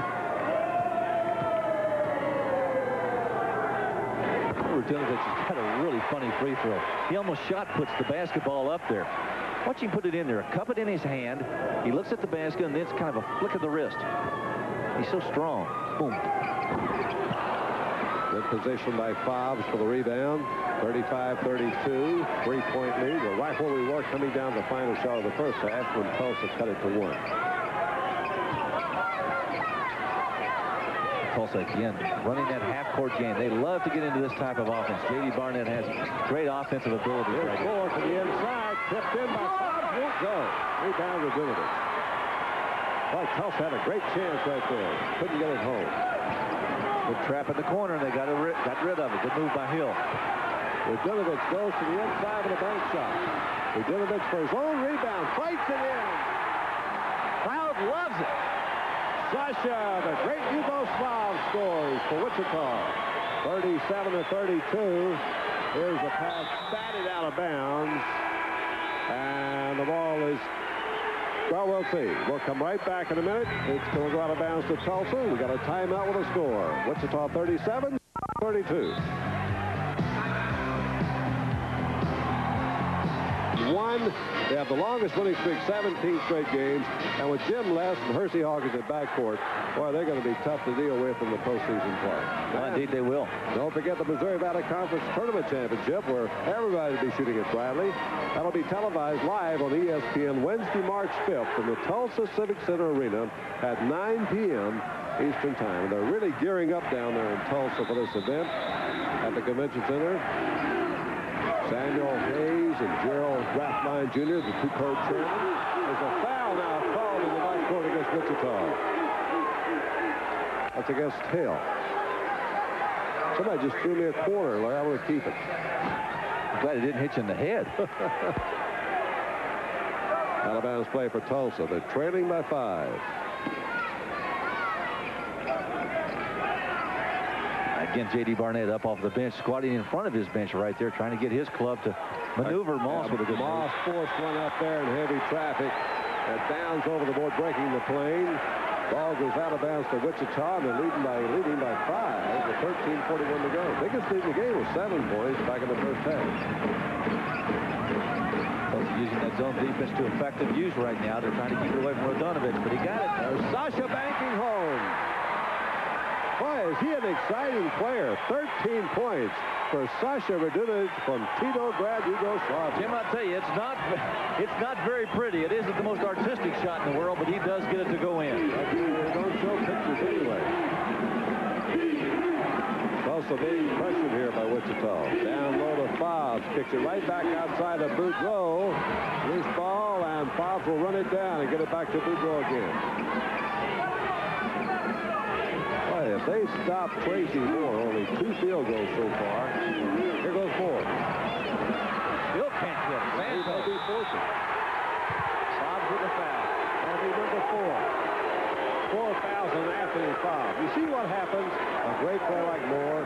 S6: Radunovich has got a really funny free throw. He almost shot puts the basketball up there. Watch him put it in there. Cup it in his hand. He looks at the basket, and then it's kind of a flick of the wrist. He's so strong. Boom.
S5: In position by Fobbs for the rebound. 35-32, 3-point lead. We're right where we were coming down the final shot of the first half when Tulsa cut it to 1.
S6: Tulsa again running that half-court game. They love to get into this type of offense. J.D. Barnett has great offensive ability.
S5: Here's Moore to the inside. Tipped in by Fobbs. Won't go. Rebound Radunovich. Boy, Tulsa had a great chance right there. Couldn't get it home.
S6: Good trap in the corner, and they got rid of it. Good move by Hill.
S5: Radunovich goes to the inside with a bank shot. Radunovich for his own rebound. Fights it in. Crowd loves it. Sasha, the great Yugoslav, scores for Wichita. 37-32. Here's a pass batted out of bounds. And the ball is, well, we'll see. We'll come right back in a minute. It's going to go out of bounds to Tulsa. We got a timeout with a score. Wichita 37-32. They have the longest winning streak, 17 straight games. And with Jim Les and Hersey Hawkins at backcourt, boy, they're going to be tough to deal with in the postseason play.
S6: Well, indeed they will.
S5: Don't forget the Missouri Valley Conference Tournament Championship, where everybody will be shooting it brightly. That'll be televised live on ESPN Wednesday, March 5th from the Tulsa Civic Center Arena at 9 p.m. Eastern Time. And they're really gearing up down there in Tulsa for this event at the Convention Center. Samuel Hayes and Gerald Rathline Jr., the two co-chairmen. There's a foul now called in the backcourt against Wichita. That's against Hill. Somebody just threw me a corner, Larry. I'm going to keep it.
S6: I'm glad it didn't hit you in the head.
S5: Alabama's play for Tulsa. They're trailing by 5.
S6: Again, J.D. Barnett up off the bench, squatting in front of his bench right there, trying to get his club to maneuver Moss with a good
S5: Moss forced one up there in heavy traffic. And Downs over the board, breaking the plane. Ball goes out of bounds to Wichita, and they're leading by 5 with 13:41 to go. Biggest lead in the game was 7 points back in the first half.
S6: Using that zone defense to effective use right now. They're trying to keep it away from Radunovich, but he got it.
S5: There's Sasha banking home. Boy, is he an exciting player. 13 points for Sasha Radunovich from Titograd, Yugoslavia.
S6: Jim, I'll tell you, it's not very pretty. It isn't the most artistic shot in the world, but he does get it to go in.
S5: They don't show pictures anyway. Also being pressured here by Wichita. Down low to Fobbs. Kicks it right back outside of Boudreaux. Loose ball, and Fobbs will run it down and get it back to Boudreaux again. If they stop Tracy Moore, only 2 field goals so far. Here goes Moore.
S6: Still can't get it.
S5: He's going to be forcing. Fobbs with a foul. That'll be number 4. 4 fouls on Anthony Fobbs. You see what happens? A great play like Moore,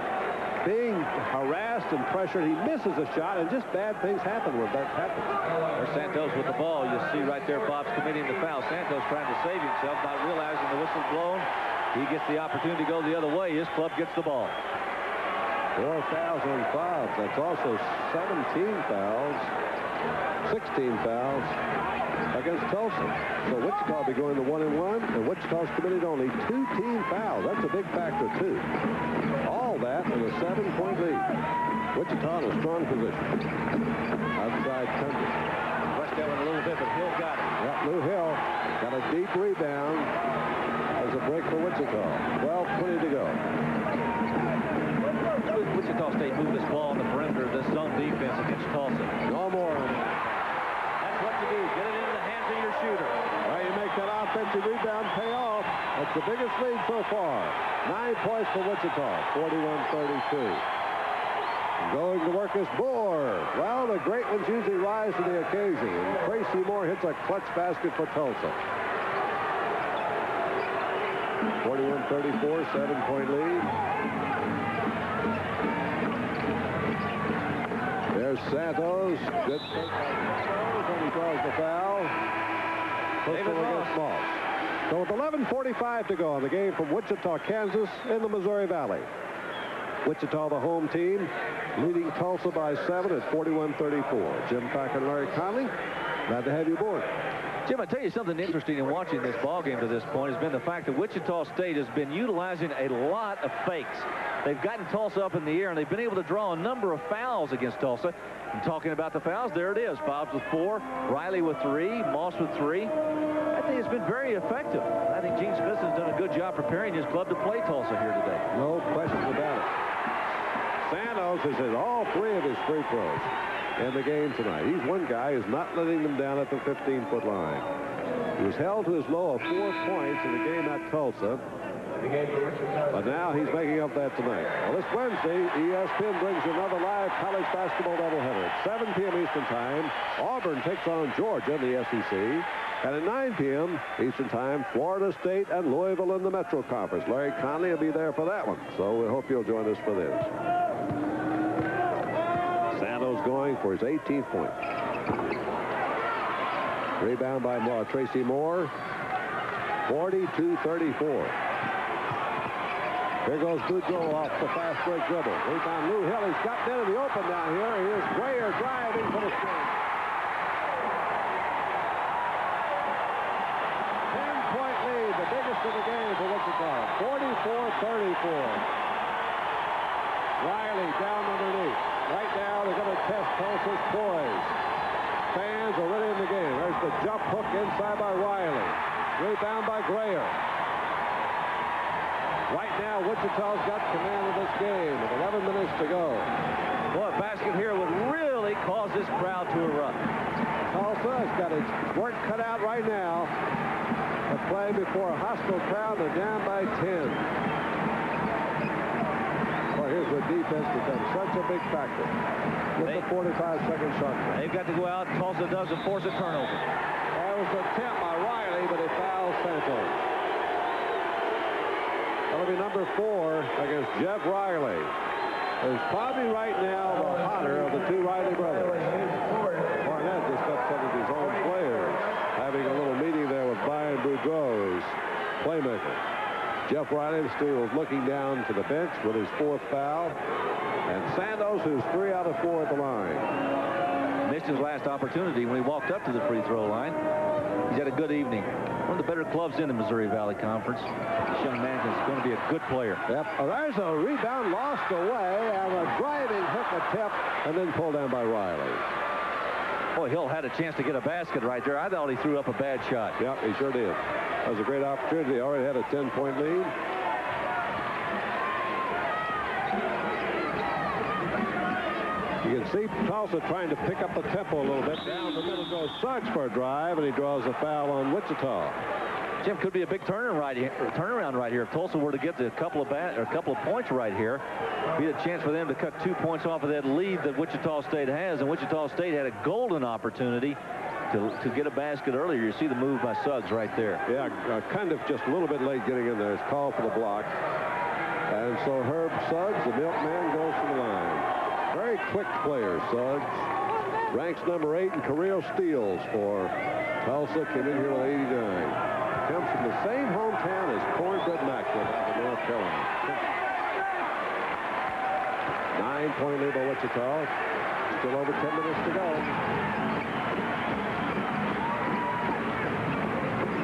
S5: being harassed and pressured, he misses a shot, and just bad things happen when that happens.
S6: There's Santos with the ball. You see right there, Fobbs committing the foul. Santos trying to save himself, not realizing the whistle's blown. He gets the opportunity to go the other way. His club gets the ball.
S5: 4 fouls on Fobbs. That's also 17 fouls, 16 fouls against Tulsa. So Wichita will be going to 1-1, and Wichita's committed only 2 team fouls. That's a big factor, too. All that with a 7-point lead. Wichita in a strong position. Outside Tundra.
S6: West Elm a little bit, but Hill got it.
S5: Yep, Lou Hill got a deep rebound. There's a break for Wichita. 12:20 to go.
S6: Wichita State moved this ball on the perimeter of this zone defense against Tulsa.
S5: No more.
S6: That's what you do. Get it into the hands of your shooter.
S5: Well, you make that offensive rebound pay off. That's the biggest lead so far. 9 points for Wichita. 41-32. Going to work is Moore. Well, the great ones usually rise to the occasion. And Tracy Moore hits a clutch basket for Tulsa. 41-34, 7-point lead. There's Santos. Good take by Santos, and he draws the foul. Pistol against Moss. So with 11:45 to go on the game from Wichita, Kansas in the Missouri Valley. Wichita, the home team, leading Tulsa by 7 at 41-34. Jim Packer and Larry Conley, glad to have you aboard.
S6: Jim, I tell you something interesting in watching this ball game to this point has been the fact that Wichita State has been utilizing a lot of fakes. They've gotten Tulsa up in the air, and they've been able to draw a number of fouls against Tulsa. And talking about the fouls, there it is. Bobs with 4, Riley with 3, Moss with 3. I think it's been very effective. I think Gene Smith has done a good job preparing his club to play Tulsa here today.
S5: No questions about it. Santos has hit all 3 of his free throws in the game tonight. He's one guy who's not letting them down at the 15-foot line. He was held to his low of 4 points in the game at Tulsa. But now he's making up that tonight. Well, this Wednesday, ESPN brings you another live college basketball doubleheader. At 7 p.m. Eastern Time, Auburn takes on Georgia in the SEC. And at 9 p.m. Eastern Time, Florida State and Louisville in the Metro Conference. Larry Conley will be there for that one. So we hope you'll join us for this. Santos going for his 18th point. Rebound by Tracy Moore. 42-34. Here goes Boudreaux off the fast break dribble. Rebound Lou Hill. He's got men in the open down here. Here's Grayer driving for the score. 10-point lead, the biggest of the game for Wichita. 44-34. Riley down underneath. Right now they're going to test Tulsa's poise. Fans are really in the game. There's the jump hook inside by Riley. Rebound by Grayer. Right now, Wichita's got command of this game with 11 minutes to go.
S6: Boy, a basket here would really cause this crowd to erupt.
S5: Tulsa has got its work cut out right now. They're playing before a hostile crowd. They're down by 10. Well, here's where defense becomes such a big factor. With the 45-second shot clock.
S6: They've got to go out. Tulsa doesn't force a turnover.
S5: That was an attempt by Riley, but he fouls Santos. That'll be number 4 against Jeff Riley. Who's probably right now the hotter of the 2 Riley brothers. Barnett just got some of his own players having a little meeting there with Brian Boudreaux, his playmaker. Jeff Riley still was looking down to the bench with his 4th foul. And Santos, who's 3 out of 4 at the line.
S6: Missed his last opportunity when he walked up to the free throw line. He's had a good evening. One of the better clubs in the Missouri Valley Conference. This young man is going to be a good player.
S5: Yep. Oh, there's a rebound lost away and a driving hook attempt and then pulled down by Riley.
S6: Boy, Hill had a chance to get a basket right there. I thought he threw up a bad shot.
S5: Yep, he sure did. That was a great opportunity. He already had a 10-point lead. You can see Tulsa trying to pick up the tempo a little bit. Down the middle goes Suggs for a drive, and he draws a foul on Wichita.
S6: Jim, could be a big turnaround right here. If Tulsa were to get a couple of points right here, be a chance for them to cut 2 points off of that lead that Wichita State has. And Wichita State had a golden opportunity to get a basket earlier. You see the move by Suggs right there.
S5: Yeah, kind of just a little bit late getting in there. It's called for the block. And so Herb Suggs, the milkman, goes to the line. Very quick player, Suggs. Ranks number 8 in career steals for Tulsa. Came in here with 89. Comes from the same hometown as Cornbread Maxwell out of North Carolina. 9-point lead by Wichita. Still over 10 minutes to go.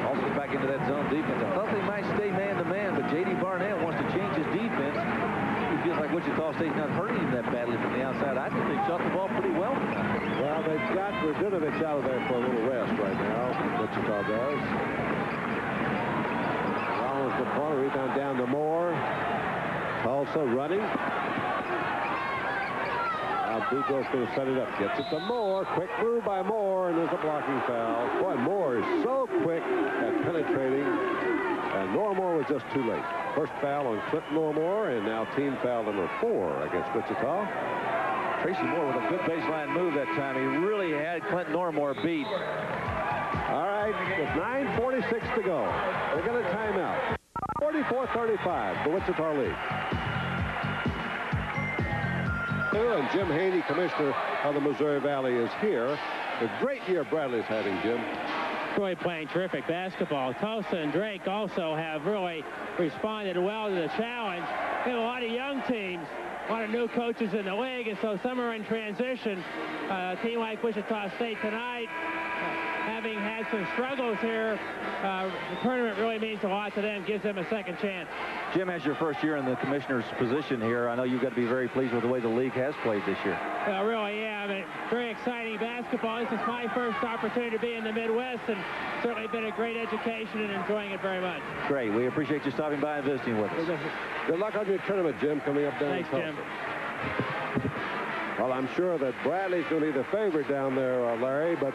S6: Also back into that zone defense. I thought they might stay man-to-man, but J.D. Barnett wants to change his defense. He feels like Wichita State's not hurting him that badly from the outside. I think they shot the ball pretty well tonight.
S5: Well, they've got Radunovich out of there for a little rest right now. Wichita does. Rollins the corner, rebound down to Moore. Tulsa running. Now Boudreaux's going to set it up. Gets it to Moore. Quick move by Moore, and there's a blocking foul. Boy, Moore is so quick at penetrating, and Normore was just too late. First foul on Clint Normore, and now team foul number 4 against Wichita.
S6: Tracy Moore with a good baseline move that time. He really had Clint Normore beat.
S5: All right, with 9:46 to go, they're going to timeout. 44-35, the Wichita lead. And Jim Haney, commissioner of the Missouri Valley, is here. The great year Bradley's having, Jim.
S12: Really playing terrific basketball. Tulsa and Drake also have really responded well to the challenge. We have a lot of young teams, a lot of new coaches in the league, and so some are in transition. A team like Wichita State tonight having had some struggles here, the tournament really means a lot to them, gives them a second chance.
S6: Jim, as your first year in the commissioner's position here, I know you've got to be very pleased with the way the league has played this year.
S12: Well, really, yeah. I mean, very exciting basketball. This is my first opportunity to be in the Midwest, and certainly been a great education and enjoying it very much.
S6: Great. We appreciate you stopping by and visiting with us.
S5: Good luck on your tournament, Jim, coming up down in Tulsa.
S12: Thanks, Jim.
S5: Well, I'm sure that Bradley's going to be the favorite down there, Larry, but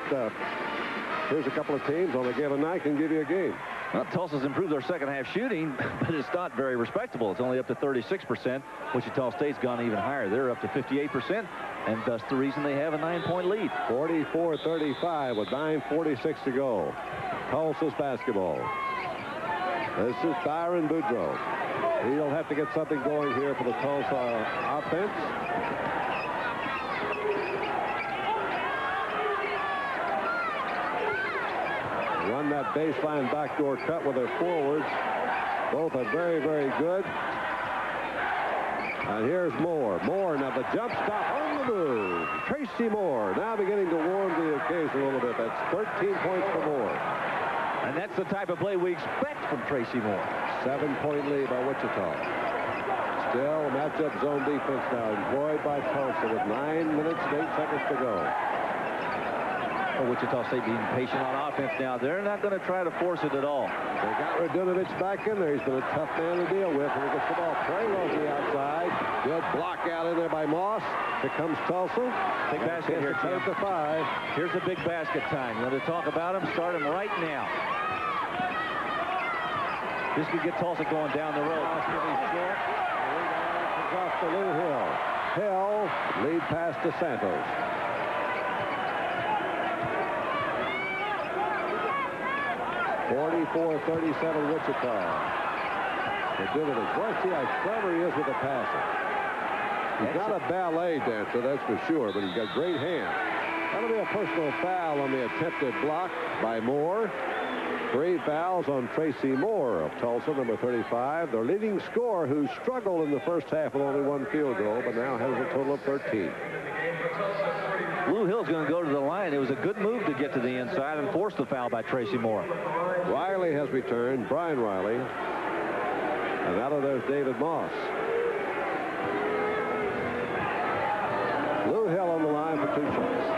S5: here's a couple of teams on a given night can give you a game.
S6: Well, Tulsa's improved their second half shooting, but it's not very respectable. It's only up to 36%. Wichita State's gone even higher. They're up to 58%, and thus the reason they have a 9-point lead.
S5: 44-35 with 9:46 to go. Tulsa's basketball. This is Byron Boudreaux. He'll have to get something going here for the Tulsa offense. Run that baseline backdoor cut with their forwards. Both are very, very good. And here's Moore. Moore, now the jump stop on the move. Tracy Moore now beginning to warm the occasion a little bit. That's 13 points for Moore.
S6: And that's the type of play we expect from Tracy Moore.
S5: 7-point lead by Wichita. Still matchup zone defense now employed by Tulsa with 9 minutes and 8 seconds to go.
S6: Well, Wichita State being patient on offense now. They're not going to try to force it at all.
S5: They got Radunovich back in there. He's been a tough man to deal with. And he gets the ball. Prey on the outside. Good block out in there by Moss. Here comes Tulsa.
S6: Big basket here, Tim.
S5: To 5.
S6: Here's the big basket time. You want to talk about him? Start him right now. This could get Tulsa going down the road.
S5: Short. Comes off to Lou Hill. Hill lead pass to Santos. 44-37 Wichita. Radunovich. Boy, see how clever he is with the passing. He's not a ballet dancer, that's for sure, but he's got great hands. That'll be a personal foul on the attempted block by Moore. 3 fouls on Tracy Moore of Tulsa, number 35. Their leading scorer, who struggled in the first half with only 1 field goal, but now has a total of 13.
S6: Lou Hill's going to go to the line. It was a good move to get to the inside and force the foul by Tracy Moore.
S5: Riley has returned, Brian Riley. And out of there's David Moss. Lou Hill on the line for 2 shots.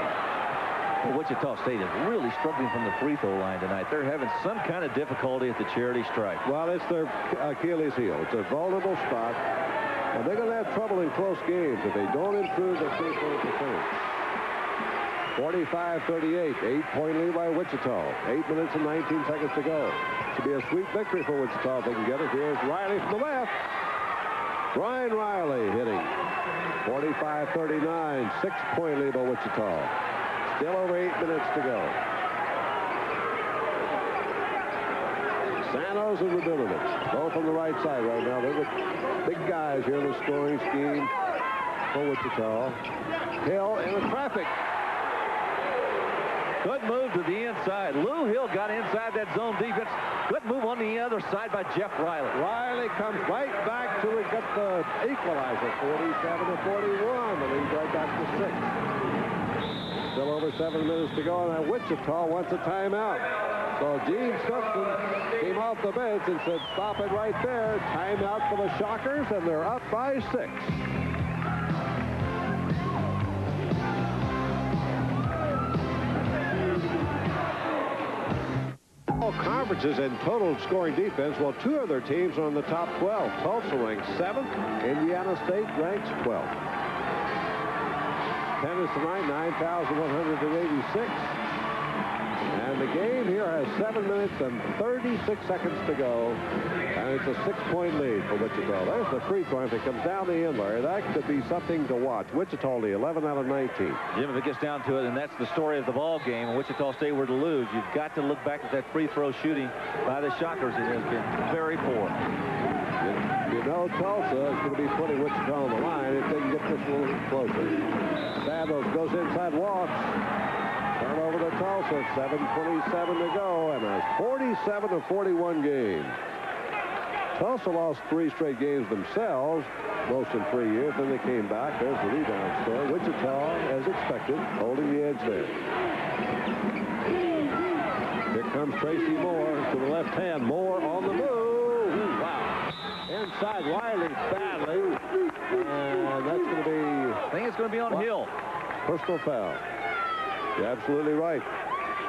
S6: Well, Wichita State is really struggling from the free throw line tonight. They're having some kind of difficulty at the charity stripe.
S5: Well, it's their Achilles heel. It's a vulnerable spot. And they're going to have trouble in close games if they don't improve their three-point percentage. 45-38, 8-point lead by Wichita. 8 minutes and 19 seconds to go. Should be a sweet victory for Wichita if they can get it. Here's Riley from the left. Brian Riley hitting. 45-39, 6-point lead by Wichita. Still over 8 minutes to go. Santos and Radunovich, both on the right side right now. They're the big guys here in the scoring scheme for Wichita. Hill in the traffic.
S6: Good move to the inside. Lou Hill got inside that zone defense. Good move on the other side by Jeff Riley.
S5: Riley comes right back to get the equalizer, 47-41. The lead right back to 6. Still over 7 minutes to go, and Wichita wants a timeout. So Gene Stutzman came off the bench and said, stop it right there. Timeout for the Shockers, and they're up by 6. All conferences in total scoring defense, while 2 of their teams are on the top 12. Tulsa ranks 7th. Indiana State ranks 12th. Tennis tonight, 9,186. And the game here has 7 minutes and 36 seconds to go. And it's a 6-point lead for Wichita. There's the free throw. If it comes down the end, Larry, that could be something to watch. Wichita only 11 out of 19.
S6: Jim, if it gets down to it, and that's the story of the ball game, and Wichita State were to lose, you've got to look back at that free throw shooting by the Shockers. It has been very poor.
S5: You know Tulsa is going to be putting Wichita on the line if they can get this a little closer. Santos goes inside, walks. Turnover to Tulsa, 7:27 to go, and a 47-41 game. Tulsa lost 3 straight games themselves, most in 3 years. Then they came back. There's the rebound story. Wichita, as expected, holding the edge there. comes Tracy Moore to the left hand. Moore on the move. Wow. Inside Riley badly. And that's going to be...
S6: I think it's going to be on Hill.
S5: Personal foul. You're absolutely right.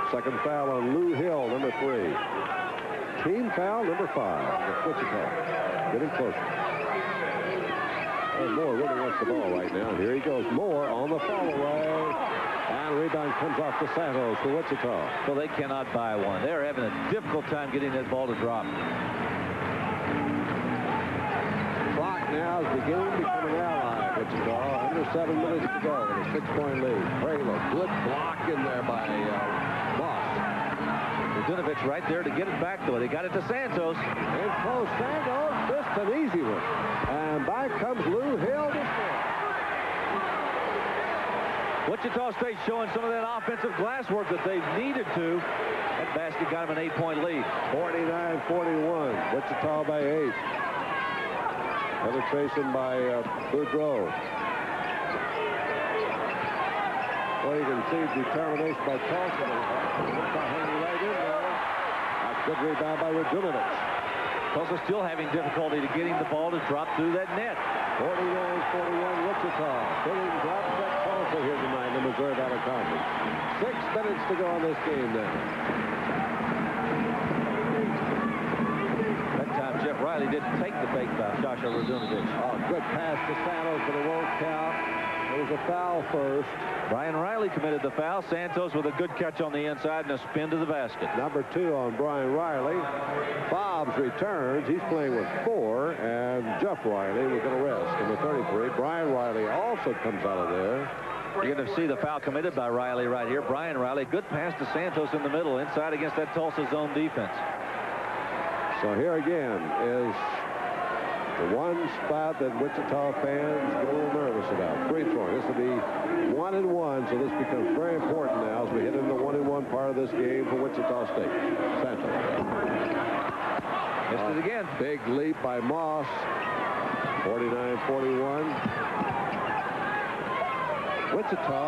S5: Second foul on Lou Hill, number 3. Team foul, number 5. Wichita. Getting closer. Oh, Moore really wants the ball right now. Here he goes. Moore on the follow away. And the rebound comes off to Santos for Wichita.
S6: So they cannot buy one. They're having a difficult time getting that ball to drop.
S5: Clock now is beginning to become an ally of Wichita. Under 7 minutes to go with a 6-point lead. Pralo, good block in there by Moss.
S6: Radunovich right there to get it back, though. They got it to Santos.
S5: And close. Santos missed an easy one. And back comes Lou Hill to score.
S6: Wichita State showing some of that offensive glasswork that they've needed to. That basket got them an 8-point lead.
S5: 49-41. Wichita by 8. Penetration by Boudreau. Well, you can see determination by Tulsa. Hanging right in there. A good rebound by Radunovich.
S6: Tulsa still having difficulty to getting the ball to drop through that net.
S5: 49-41 Wichita. Big drops at Tulsa here tonight in the Missouri Valley Conference. 6 minutes to go on this game now.
S6: That time Jeff Riley didn't take the fake by Sasha Radunovich.
S5: Oh, good pass to Santos, but it won't count. There was a foul first.
S6: Brian Riley committed the foul. Santos with a good catch on the inside and a spin to the basket.
S5: Number 2 on Brian Riley. Fobbs returns. He's playing with 4, and Jeff Riley was going to rest. Number 33. Brian Riley also comes out of there.
S6: You're going to see the foul committed by Riley right here. Brian Riley, good pass to Santos in the middle, inside against that Tulsa zone defense.
S5: So here again is the one spot that Wichita fans get a little nervous about. Free throwing. This will be 1-1, so this becomes very important now as we hit into the 1-1 part of this game for Wichita State. Santos.
S6: Missed it again.
S5: Big leap by Moss. 49-41. Wichita.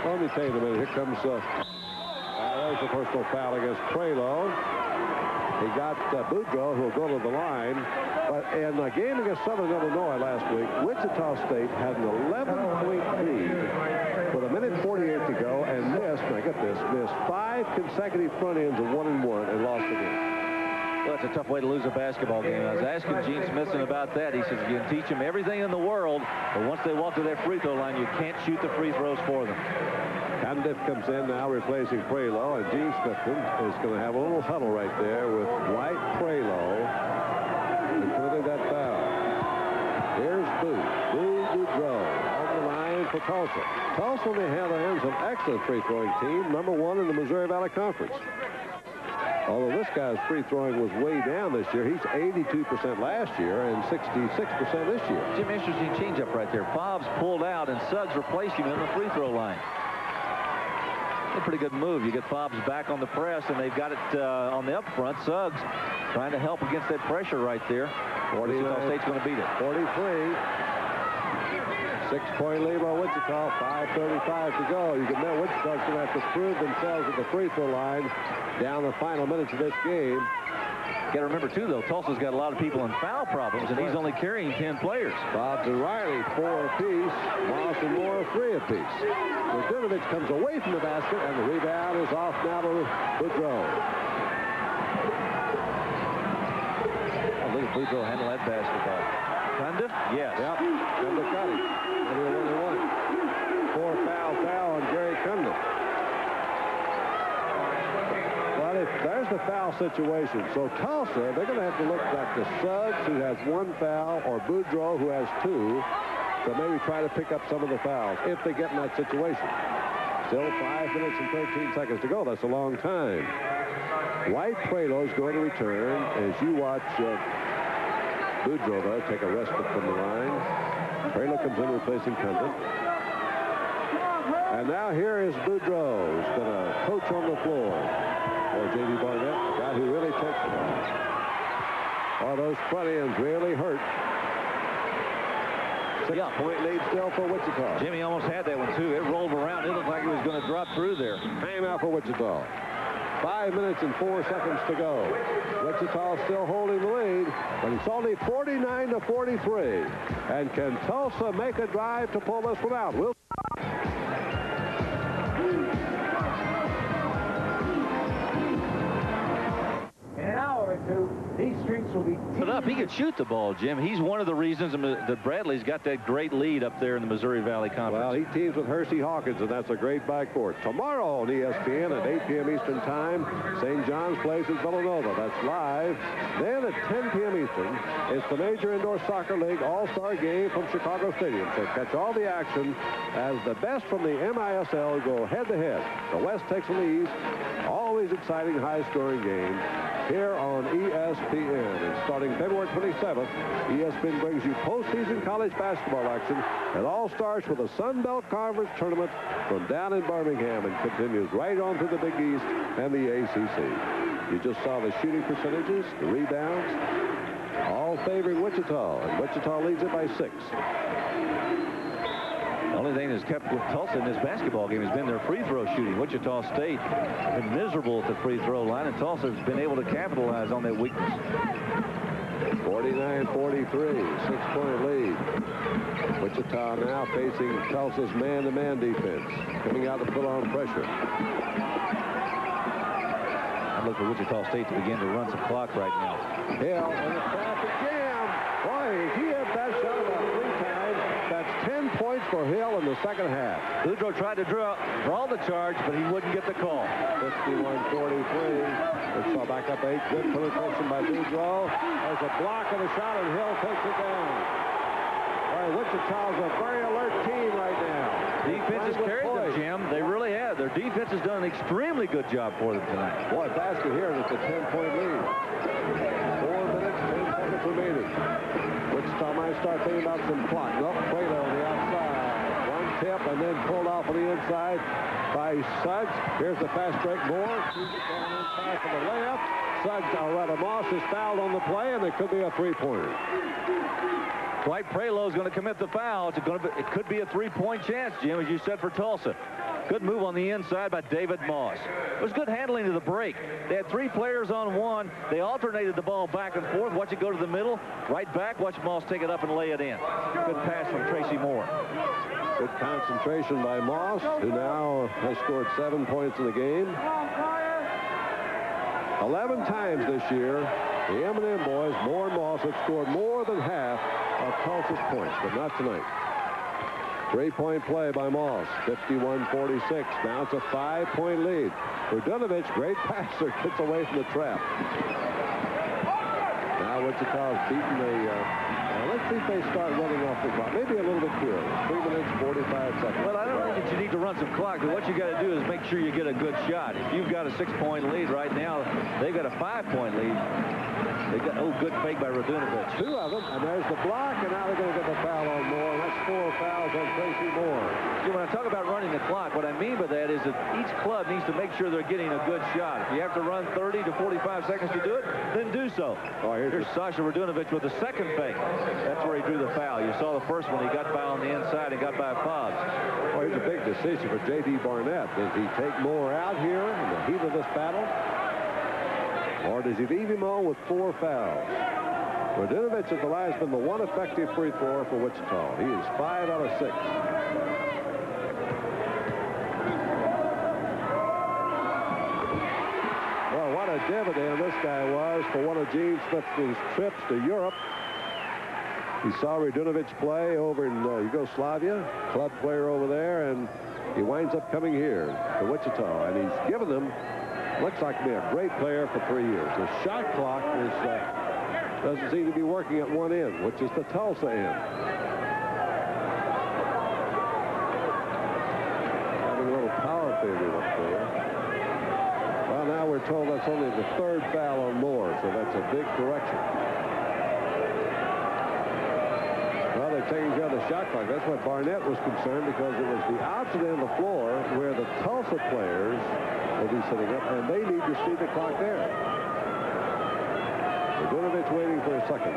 S5: Let me tell you in a minute. Here comes there's the personal foul against Pralo. He got Boudreau, who will go to the line. But in a game against Southern Illinois last week, Wichita State had an 11-point lead with 1:48 to go and missed, now get this, missed 5 consecutive front ends of 1-1 and lost the game.
S6: Well, that's a tough way to lose a basketball game. I was asking Gene Smithson about that. He says you can teach them everything in the world, but once they walk to that free throw line, you can't shoot the free throws for them.
S5: Condiff comes in now replacing Pralo, and Gene Smithson is going to have a little huddle right there with White, Pralo, including that foul. Here's Boudreau on the line for Tulsa. Tulsa, on the other hand, is an excellent free-throwing team, number 1 in the Missouri Valley Conference. Although this guy's free throwing was way down this year. He's 82% last year and 66% this year.
S6: Jim, interesting changeup right there. Fobbs pulled out and Suggs replaced him in the free throw line. A pretty good move. You get Fobbs back on the press, and they've got it on the up front. Suggs trying to help against that pressure right there. Wichita State's going to beat it.
S5: 43. 6-point lead by Wichita. 5:35 to go. You can know Wichita's going to have to prove themselves at the free throw line down the final minutes of this game.
S6: Got to remember, too, though, Tulsa's got a lot of people in foul problems, and he's only carrying 10 players.
S5: Fobbs and Riley, 4 apiece. Moss and Moore, 3 apiece. Radunovich comes away from the basket, and the rebound is off now to Boudreau.
S6: Oh, look at Boudreau handle that basketball. Condiff? Yes.
S5: Yep. Condiff got him. And he only won. 4 foul on Gary Condiff. Well, there's the foul situation. So Tulsa, they're going to have to look back to Suggs, who has 1 foul, or Boudreau, who has 2. So maybe try to pick up some of the fouls if they get in that situation. Still 5 minutes and 13 seconds to go. That's a long time. White Pralo is going to return as you watch Boudreau take a respite from the line. Pralo comes in replacing Condiff. And now here is Boudreau, who's going to coach on the floor. Or J.D. Barnett, a guy who really takes the ball. Oh, those front ends really hurt. 6-point lead still for Wichita.
S6: Jimmy almost had that one, too. It rolled around. It looked like it was going to drop through there.
S5: Timeout for Wichita. 5 minutes and 4 seconds to go. Wichita still holding the lead, but it's only 49-43. And can Tulsa make a drive to pull this one out? We'll
S1: In an hour or two, these streets will be...
S6: He could shoot the ball, Jim. He's one of the reasons that Bradley's got that great lead up there in the Missouri Valley Conference.
S5: Well, he teams with Hersey Hawkins, and that's a great backcourt. Tomorrow on ESPN at 8 p.m. Eastern Time, St. John's plays at Villanova. That's live. Then at 10 p.m. Eastern, it's the Major Indoor Soccer League All-Star Game from Chicago Stadium. So catch all the action as the best from the MISL go head-to-head. The West takes on the East. Always exciting, high-scoring game here on ESPN. And starting February 27th, ESPN brings you postseason college basketball action. It all starts with a Sun Belt Conference tournament from down in Birmingham and continues right on through the Big East and the ACC. You just saw the shooting percentages, the rebounds, all favoring Wichita, and Wichita leads it by 6.
S6: The only thing that's kept with Tulsa in this basketball game has been their free throw shooting. Wichita State has been miserable at the free throw line, and Tulsa has been able to capitalize on that weakness.
S5: 49-43, 6-point lead. Wichita now facing Tulsa's man-to-man defense, coming out to put on pressure.
S6: I look for Wichita State to begin to run some clock right now.
S5: Hill in the traffic jam. Boy, he hit that shot about 3 times. That's 10 points for Hill in the second half.
S6: Boudreaux tried to draw the charge, but he wouldn't get the call.
S5: 51-43. Let's saw back up 8. Good penetration by Boudreaux. There's a block and a shot, and Hill takes it down. Boy, Wichita's a very alert team right now.
S6: Defense has carried them, Jim. They really have. Their defense has done an extremely good job for them tonight.
S5: Boy, basket here, and it's a 10-point lead. 4 minutes, 10 seconds remaining. Wichita might start thinking about some clock. Nope, Prelo on the outside. One tip, and then pulled off on the inside by Suggs. Here's the fast break. Moore. Shoots it down inside for the layup. Suggs, or rather Moss, is fouled on the play, and it could be a three-pointer.
S6: Dwight Prelo is going to commit the foul. It could be a three-point chance, Jim, as you said, for Tulsa. Good move on the inside by David Moss. It was good handling to the break. They had 3 players on one. They alternated the ball back and forth. Watch it go to the middle. Right back. Watch Moss take it up and lay it in. Good pass from Tracy Moore.
S5: Good concentration by Moss, who now has scored 7 points in the game. 11 times this year, the M&M boys, Moore and Moss, have scored more than half of Tulsa's points, but not tonight. 3-point play by Moss, 51-46. Now it's a 5-point lead. Radunovich, great passer, gets away from the trap. Now Wichita's beaten the... let's see if they start running off the clock. Maybe a little bit clearer. 3 minutes, 45 seconds.
S6: Well, I don't think that you need to run some clock, but what you got to do is make sure you get a good shot. If you've got a 6-point lead right now, they've got a 5-point lead. They got good fake by Radunovich.
S5: 2 of them, and there's the block, and now they're going to get the foul on Moore. That's 4 fouls on Tracy Moore.
S6: See, when I talk about running the clock, what I mean by that is that each club needs to make sure they're getting a good shot. If you have to run 30 to 45 seconds to do it, then do so.
S5: Oh,
S6: here's Sasha Radunovich with the second fake. That's where he drew the foul. You saw the first one. He got fouled on the inside and got by Fobbs.
S5: Oh, here's a big decision for J.D. Barnett. Does he take Moore out here in the heat of this battle? Or does he leave him on with 4 fouls? Radunovich at the last has been the one effective free thrower for Wichita. He is 5 out of 6. Well, what a dividend this guy was for one of Gene Smith's trips to Europe. He saw Radunovich play over in Yugoslavia, club player over there, and he winds up coming here to Wichita, and he's given them, looks like to be a great player for 3 years. The shot clock is doesn't seem to be working at one end, which is the Tulsa end. Having a little power failure up there. Well, now we're told that's only the 3rd foul on Moore, so that's a big correction. Well, they're taking care of the shot clock. That's what Barnett was concerned, because it was the opposite end of the floor where the Tulsa players will be sitting up, and they need to see the clock there. Radunovich waiting for a second.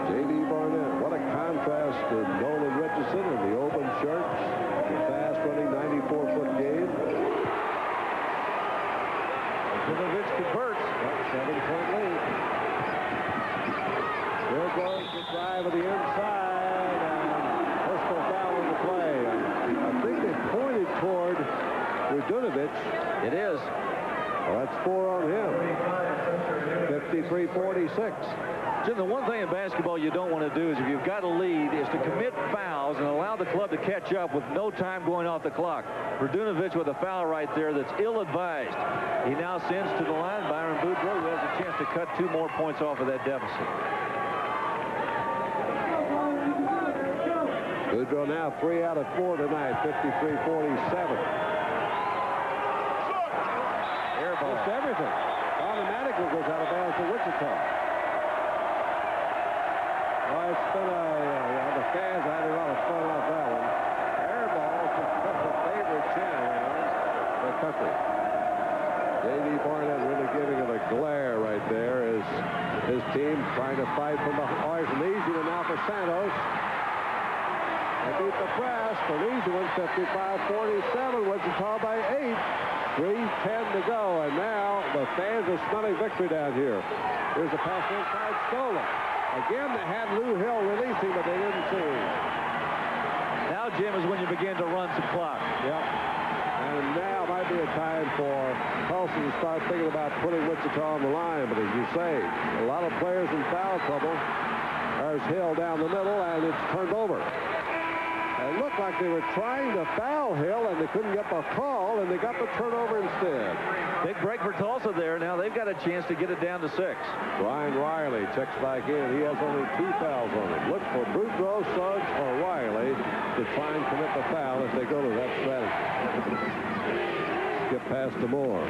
S5: J.D. Barnett, what a contrast to Nolan Richardson in the open shirts, the fast-running 94-foot game. drive of the inside, and personal foul in the play. I think they pointed toward Radunovich.
S6: It is.
S5: Well, that's 4 on him. 53-46.
S6: Jim, the one thing in basketball you don't want to do is, if you've got a lead, is to commit fouls and allow the club to catch up with no time going off the clock. Radunovich with a foul right there that's ill-advised. He now sends to the line Byron Boudreaux, who has a chance to cut 2 more points off of that deficit.
S5: Boudreaux now 3 out of 4 tonight, 53-47.
S6: Air ball.
S5: Just everything. Automatically goes out of bounds for Wichita. Well, it's been the fans had a lot of fun off that one. Air ball is the favorite channel around the country. J.D. Barnett really giving it a glare right there as his team trying to fight from the away from easy one now for Santos. They beat the press for an easy one, 55-47. Wichita by 8. 3:10 to go, and now the fans are smelling victory down here. Here's a pass inside, stolen. Again, they had Lou Hill releasing, but they didn't see him.
S6: Now, Jim, is when you begin to run some clock.
S5: Yep. And now might be a time for Tulsa to start thinking about putting Wichita on the line. But as you say, a lot of players in foul trouble. There's Hill down the middle, and it's turned over. It looked like they were trying to foul Hill, and they couldn't get the call, and they got the turnover instead.
S6: Big break for Tulsa there. Now they've got a chance to get it down to 6.
S5: Brian Riley checks back in. He has only 2 fouls on him. Look for Boudreaux, Suggs, or Riley to try and commit the foul if they go to that strategy. Skip past to Moore.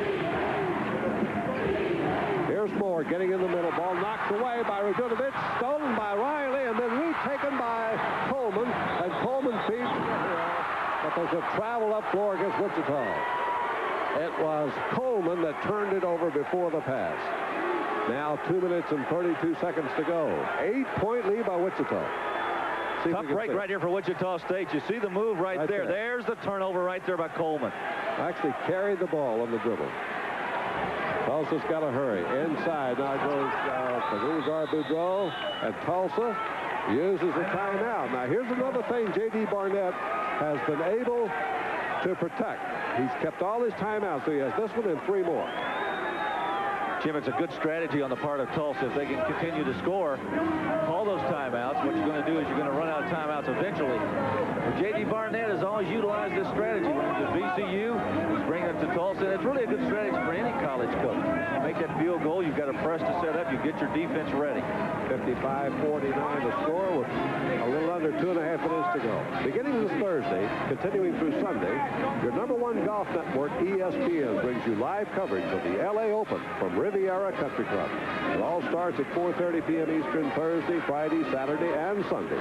S5: Here's Moore getting in the middle. Ball knocked away by Radunovich, stolen by Riley, and then retaken by Coleman. And Coleman feeds but there's a travel up floor against Wichita. It was Coleman that turned it over before the pass. Now 2 minutes and 32 seconds to go. 8-point lead by Wichita.
S6: Tough break right here for Wichita State. You see the move right there. There's the turnover right there by Coleman.
S5: Actually carried the ball on the dribble. Tulsa's got to hurry. Inside now goes Kazungar Boudreaux, and Tulsa uses a timeout. Now here's another thing J.D. Barnett has been able to protect. He's kept all his timeouts, so he has this one and 3 more.
S6: Jim, it's a good strategy on the part of Tulsa. If they can continue to score, call those timeouts. What you're going to do is you're going to run out of timeouts eventually. But J.D. Barnett has always utilized this strategy. When he's at VCU, he's bringing it to Tulsa. And it's really a good strategy for any college coach. You make that field goal, you've got a press to set up, you get your defense ready. 55-49 to score with a little under 2.5 minutes to go. Beginning this Thursday, continuing through Sunday, your #1 golf network, ESPN, brings you live coverage of the L.A. Open from Riviera Country Club. It all starts at 4:30 p.m. Eastern Thursday, Friday, Saturday, and Sunday.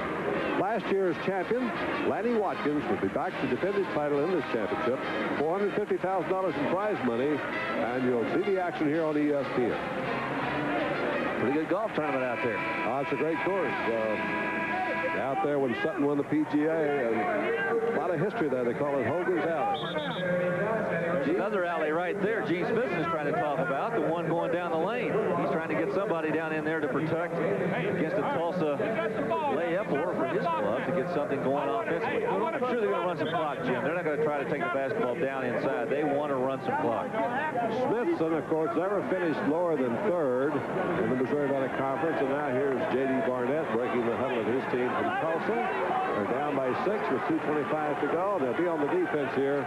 S6: Last year's champion, Lanny Watkins, will be back to defend his title in this championship. $450,000 in prize money, and you'll see the action here on ESPN. Pretty good golf tournament out there.
S5: Oh, it's a great course. Out there when Sutton won the PGA, and a lot of history there. They call it Hogan's Alley.
S6: Another alley right there. Gene Smith is trying to talk about, the one going down the lane. He's trying to get somebody down in there to protect against a Tulsa layup, or for his club to get something going offensively. I'm sure they're going to run some clock, Jim. They're not going to try to take the basketball down inside. They want to run some clock.
S5: Smithson, of course, never finished lower than 3rd in the Missouri Valley Conference, and now here's J.D. Barnett breaking the huddle of his team from Tulsa. They're down by 6 with 2:25 to go. They'll be on the defense here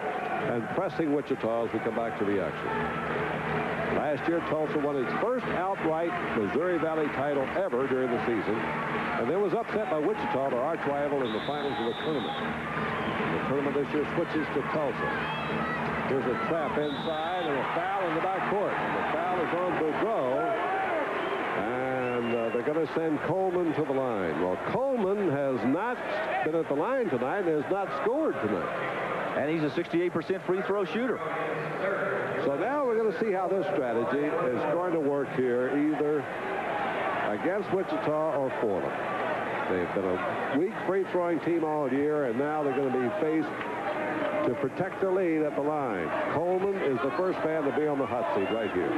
S5: and pressing Wichita as we come back to the action. Last year, Tulsa won its first outright Missouri Valley title ever during the season, and then was upset by Wichita, their arch rival, in the finals of the tournament. And the tournament this year switches to Tulsa. Here's a trap inside and a foul in the backcourt. The foul is on Boudreaux, and they're going to send Coleman to the line. Well, Coleman has not been at the line tonight and has not scored tonight.
S6: And he's a 68% free throw shooter.
S5: So now we're going to see how this strategy is going to work here, either against Wichita or for them. They've been a weak free-throwing team all year, and now they're going to be faced to protect their lead at the line. Coleman is the first man to be on the hot seat right here.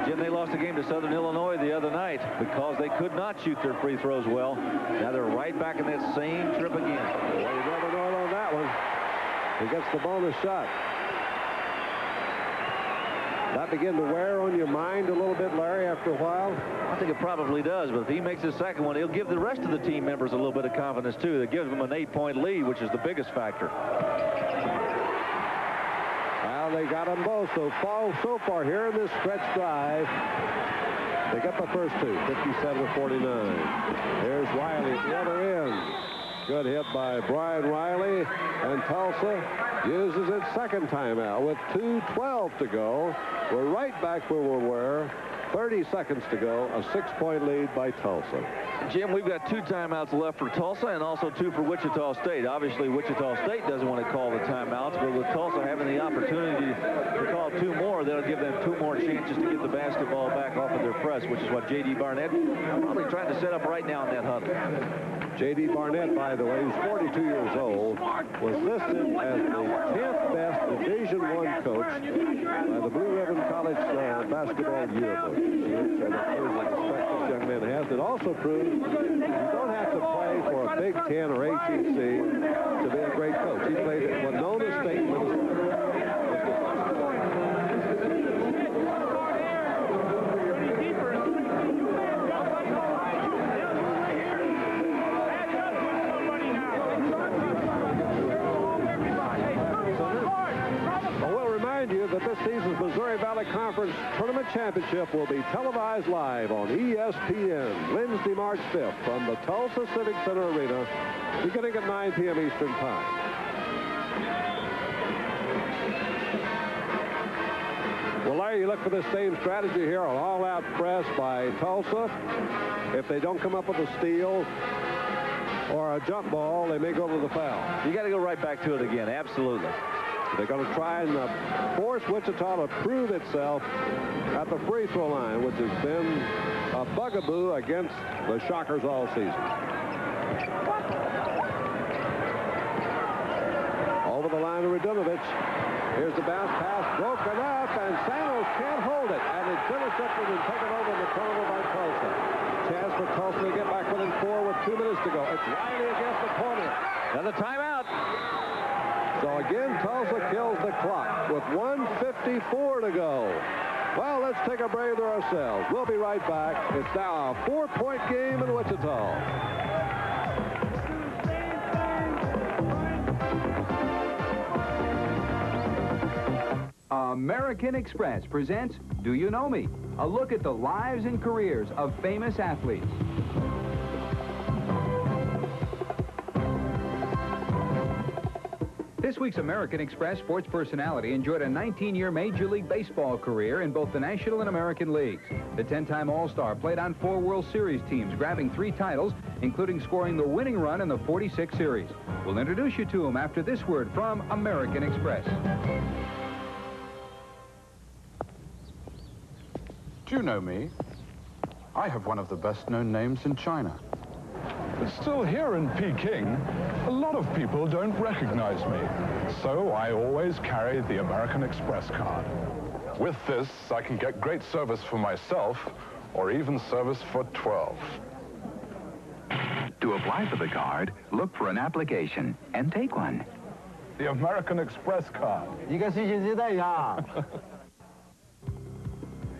S6: Jim, they lost a game to Southern Illinois the other night because they could not shoot their free throws well. Now they're right back in that same trip again.
S5: Well, you never know on that one. He gets the bonus shot. That begin to wear on your mind a little bit, Larry, after a while?
S6: I think it probably does, but if he makes his second one, he'll give the rest of the team members a little bit of confidence, too. That gives them an 8-point lead, which is the biggest factor.
S5: Well, they got them both. So far here in this stretch drive, they got the first two, 57-49. Here's Riley at the other end. Good hit by Brian Riley, and Tulsa uses its second timeout with 2:12 to go. We're right back where we were. 30 seconds to go. A 6-point lead by Tulsa.
S6: Jim, we've got 2 timeouts left for Tulsa and also 2 for Wichita State. Obviously, Wichita State doesn't want to call the timeouts, but with Tulsa having the opportunity to call 2 more, that'll give them 2 more chances to get the basketball back off of their press, which is what J.D. Barnett probably trying to set up right now in that huddle.
S5: J.D. Barnett, by the way, who's 42 years old, was listed as the 10th best Division I coach by the Blue Ribbon College basketball yearbook. So that proves the respect this young man has. It also proves you don't have to play for a Big Ten or ACC to be a great coach. He played at Winona State, Minnesota. You that this season's Missouri Valley Conference Tournament Championship will be televised live on ESPN Wednesday, March 5th from the Tulsa Civic Center Arena, beginning at 9 p.m. Eastern Time. Well, Larry, you look for the same strategy here, an all-out press by Tulsa. If they don't come up with a steal or a jump ball, they may go to the foul.
S6: You got to go right back to it again, absolutely.
S5: They're going to try and force Wichita to prove itself at the free throw line, which has been a bugaboo against the Shockers all season. Over the line to Radunovich. Here's the bounce pass broken up, and Sanos can't hold it. And it's intercepted and taken over in the turnover by Tulsa. Chance for Tulsa to get back within 4 with 2 minutes to go. It's Riley against the corner.
S6: Another timeout.
S5: So again, Tulsa kills the clock with 1:54 to go. Well, let's take a breather ourselves. We'll be right back. It's now a 4-point game in Wichita.
S13: American Express presents Do You Know Me? A look at the lives and careers of famous athletes. This week's American Express sports personality enjoyed a 19-year Major League Baseball career in both the National and American Leagues. The 10-time All-Star played on 4 World Series teams, grabbing 3 titles, including scoring the winning run in the 46 series. We'll introduce you to him after this word from American Express.
S14: Do you know me? I have one of the best-known names in China.
S15: But still here in Peking, a lot of people don't recognize me. So I always carry the American Express card. With this, I can get great service for myself, or even service for 12.
S16: To apply for the card, look for an application and take one.
S15: The American Express card.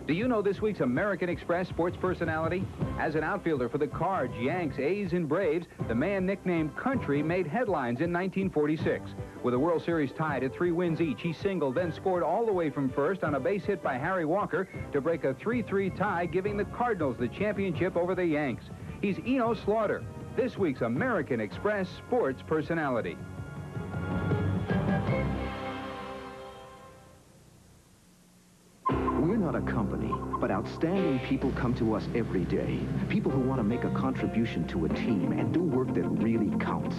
S13: Do you know this week's American Express sports personality? As an outfielder for the Cards, Yanks, A's, and Braves, the man nicknamed Country made headlines in 1946. With a World Series tied at 3 wins each, he singled, then scored all the way from first on a base hit by Harry Walker to break a 3-3 tie, giving the Cardinals the championship over the Yanks. He's Eno Slaughter, this week's American Express sports personality.
S17: We're not a company, but outstanding people come to us every day. People who want to make a contribution to a team and do work that really counts.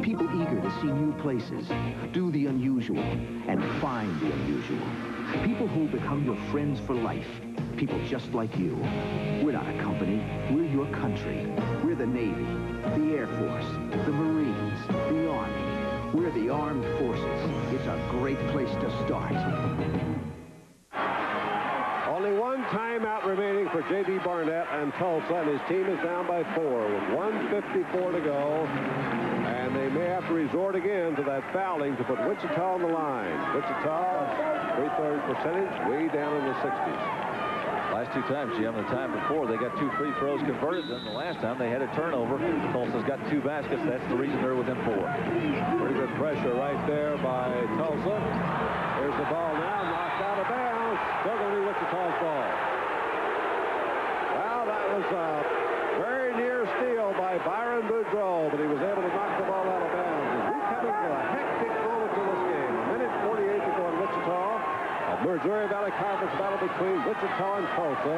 S17: People eager to see new places, do the unusual, and find the unusual. People who become your friends for life. People just like you. We're not a company. We're your country. We're the Navy, the Air Force, the Marines, the Army. We're the Armed Forces. It's a great place to start.
S5: Only one timeout remaining for J.D. Barnett and Tulsa, and his team is down by 4 with 1:54 to go. And they may have to resort again to that fouling to put Wichita on the line. Wichita, free throw percentage way down in the 60s.
S6: Last 2 times, Jim, the time before, they got 2 free throws converted. Then the last time they had a turnover. Tulsa's got 2 baskets. That's the reason they're within 4.
S5: Pretty good pressure right there by Tulsa. Here's the ball now, knocked out of bounds. Still going to be Wichita's ball. Well, that was a very near steal by Byron Boudreau, but he was able to knock the ball out of bounds. As we come into a hectic moment to this game, 1:48 to go in Wichita. Missouri Valley Conference battle between Wichita and Tulsa.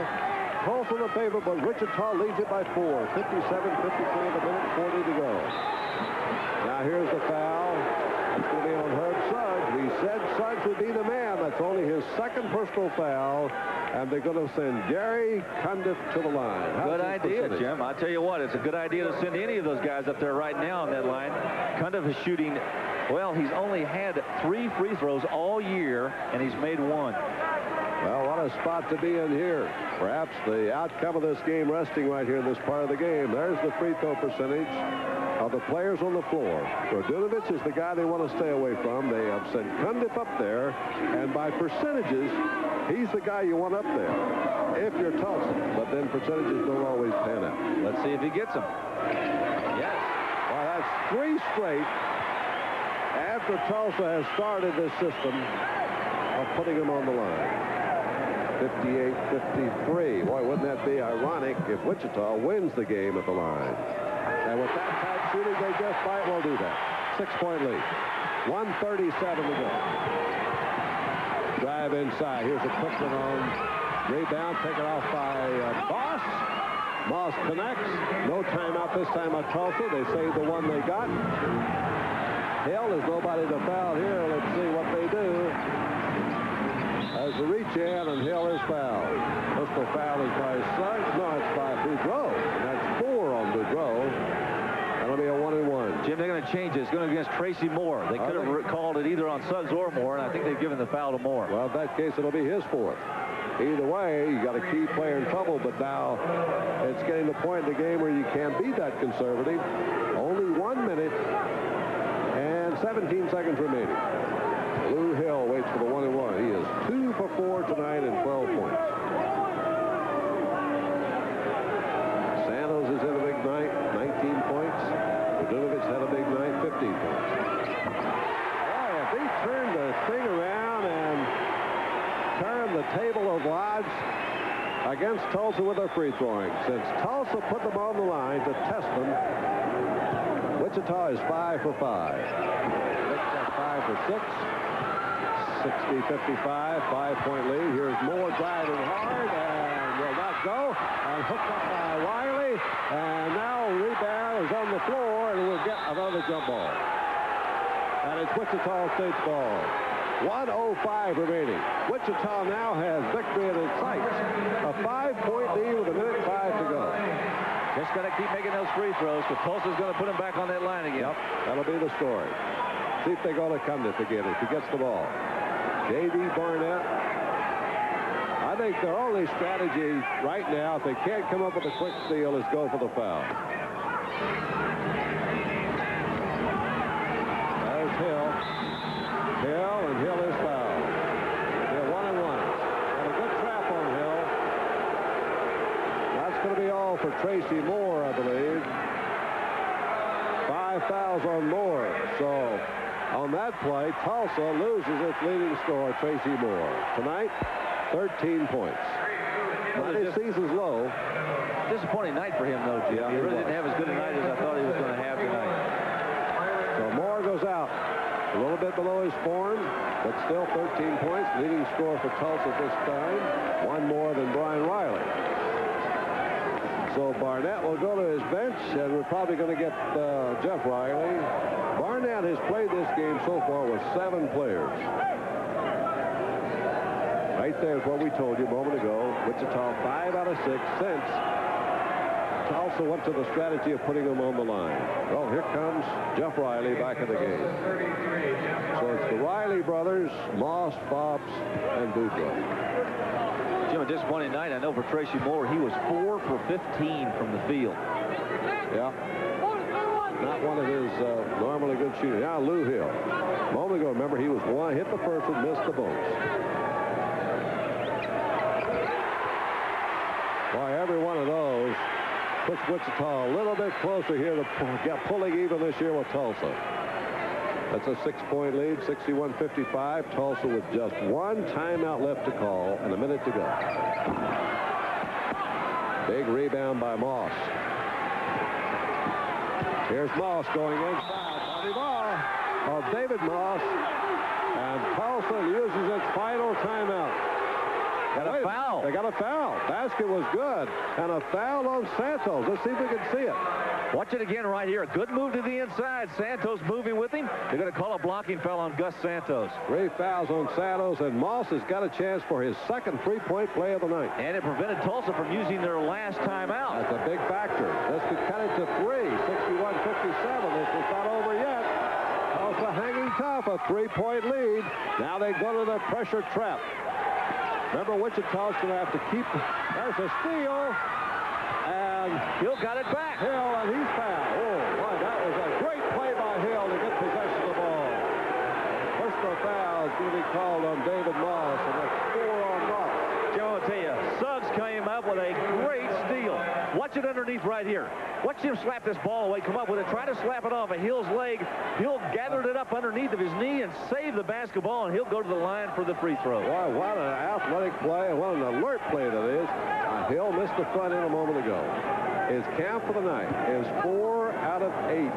S5: Tulsa the favorite, but Wichita leads it by 4. 57-53 in the minute, 40 to go. Now here's the foul. It's going to be on Herb Suggs. We said Suggs would be the man. That's only his second personal foul. And they're going to send Gary Cundiff to the line.
S6: Good idea, Jim. I tell you what, it's a good idea to send any of those guys up there right now on that line. Cundiff is shooting, well, he's only had 3 free throws all year, and he's made 1.
S5: Well, what a spot to be in here. Perhaps the outcome of this game resting right here in this part of the game. There's the free throw percentage of the players on the floor. Radunovich is the guy they want to stay away from. They have sent Cundiff up there, and by percentages, he's the guy you want up there if you're Tulsa. But then percentages don't always pan out.
S6: Let's see if he gets them. Yes.
S5: Well, that's 3 straight after Tulsa has started this system of putting him on the line. 58-53. Boy, wouldn't that be ironic if Wichita wins the game at the line. And with that type shooting, they just might well do that. 6-point lead. 1:37 to go. Drive inside. Here's a quick one on rebound. Taken off by Moss. Moss connects. No timeout this time at Tulsa. They saved the one they got. Hill, there's nobody to foul here. Let's see what they do. As the reach in, and Hill is fouled. Personal foul is by Suggs. No, it's by Boudreau. And that's 4 on Boudreau. That'll be a 1-and-1.
S6: Jim, they're going to change it. It's going against Tracy Moore. They could have called it either on Suggs or Moore, and I think they've given the foul to Moore.
S5: Well, in that case, it'll be his 4th. Either way, you got a key player in trouble, but now it's getting to the point in the game where you can't be that conservative. Only 1 minute and 17 seconds remaining. Lou Hill waits for the 1-and-1. He is 2 for 4 tonight and 12 points. Santos is in a big night, 19 points. Radunovich had a big night, 15 points. Boy, if he turned the thing around and turned the table of odds against Tulsa with their free throwing. Since Tulsa put them on the line to test them, Wichita is 5 for 5. Wichita 5 for 6. 60-55, 5-point lead. Here's Moore driving hard and will not go. And hooked up by Wiley. And now rebound is on the floor, and we'll get another jump ball. And it's Wichita State's ball. 1:05 remaining. Wichita now has victory in its sights. A 5-point lead with 1:05 to go.
S6: Just got to keep making those free throws, because Tulsa's going to put him back on that line again.
S5: Yep, that'll be the story. See if they go to Cundiff again if he gets the ball. J.D. Barnett. I think their only strategy right now, if they can't come up with a quick steal, is go for the foul. There's Hill. Hill is fouled. They're 1-and-1. And a good trap on Hill. That's going to be all for Tracy Moore, I believe. 5 fouls on Moore. So on that play, Tulsa loses its leading scorer, Tracy Moore. Tonight, 13 points. Not his season's low.
S6: Disappointing night for him, though, Jim.
S5: Yeah,
S6: he really didn't have as good a night as I thought he was going to have tonight.
S5: So Moore goes out. A little bit below his form, but still 13 points. Leading scorer for Tulsa this time. 1 more than Brian Riley. So Barnett will go to his bench, and we're probably going to get Jeff Riley. Barnett has played this game so far with 7 players. Right there is what we told you a moment ago. Wichita 5 out of 6 since Tulsa went to the strategy of putting him on the line. Well, here comes Jeff Riley back in the game. So it's the Riley brothers, Moss, Fobbs, and Boudreaux.
S6: Jim, a disappointing night, I know, for Tracy Moore. He was 4 for 15 from the field.
S5: Yeah. Not one of his normally good shooters. Now Lou Hill. A moment ago, remember, he was one, hit the first one, missed the bonus. Boy, every one of those puts Wichita a little bit closer here to get pulling even this year with Tulsa. That's a 6-point lead, 61-55. Tulsa with just one timeout left to call and a minute to go. Big rebound by Moss. Here's Moss going inside. Body ball of David Moss. And Tulsa uses its final timeout.
S6: Got a foul.
S5: They got a foul. Basket was good. And a foul on Santos. Let's see if we can see it.
S6: Watch it again right here. Good move to the inside. Santos moving with him. They're going to call a blocking foul on Gus Santos.
S5: 3 fouls on Santos, and Moss has got a chance for his second 3-point play of the night.
S6: And it prevented Tulsa from using their last timeout.
S5: That's a big factor. This could cut it to 3. 61-57. This is not over yet. Tulsa hanging tough. A 3-point lead. Now they go to the pressure trap. Remember, Wichita's going to have to keep. There's a steal. And
S6: Hill got it back.
S5: Hill, and he's fouled. Oh, boy, that was a great play by Hill to get possession of the ball. Personal foul is going to be called on David Moss, and that's 4 on Moss.
S6: Joe, I'll tell you, Suggs came up with a great steal. Watch it underneath right here. Watch him slap this ball away, come up with it, try to slap it off of Hill's leg. Hill gathered it up underneath of his knee and saved the basketball, and he'll go to the line for the free throw.
S5: Boy, what an athletic play, and what an alert play that is. Hill missed the front end a moment ago. His count for the night is 4 out of 8.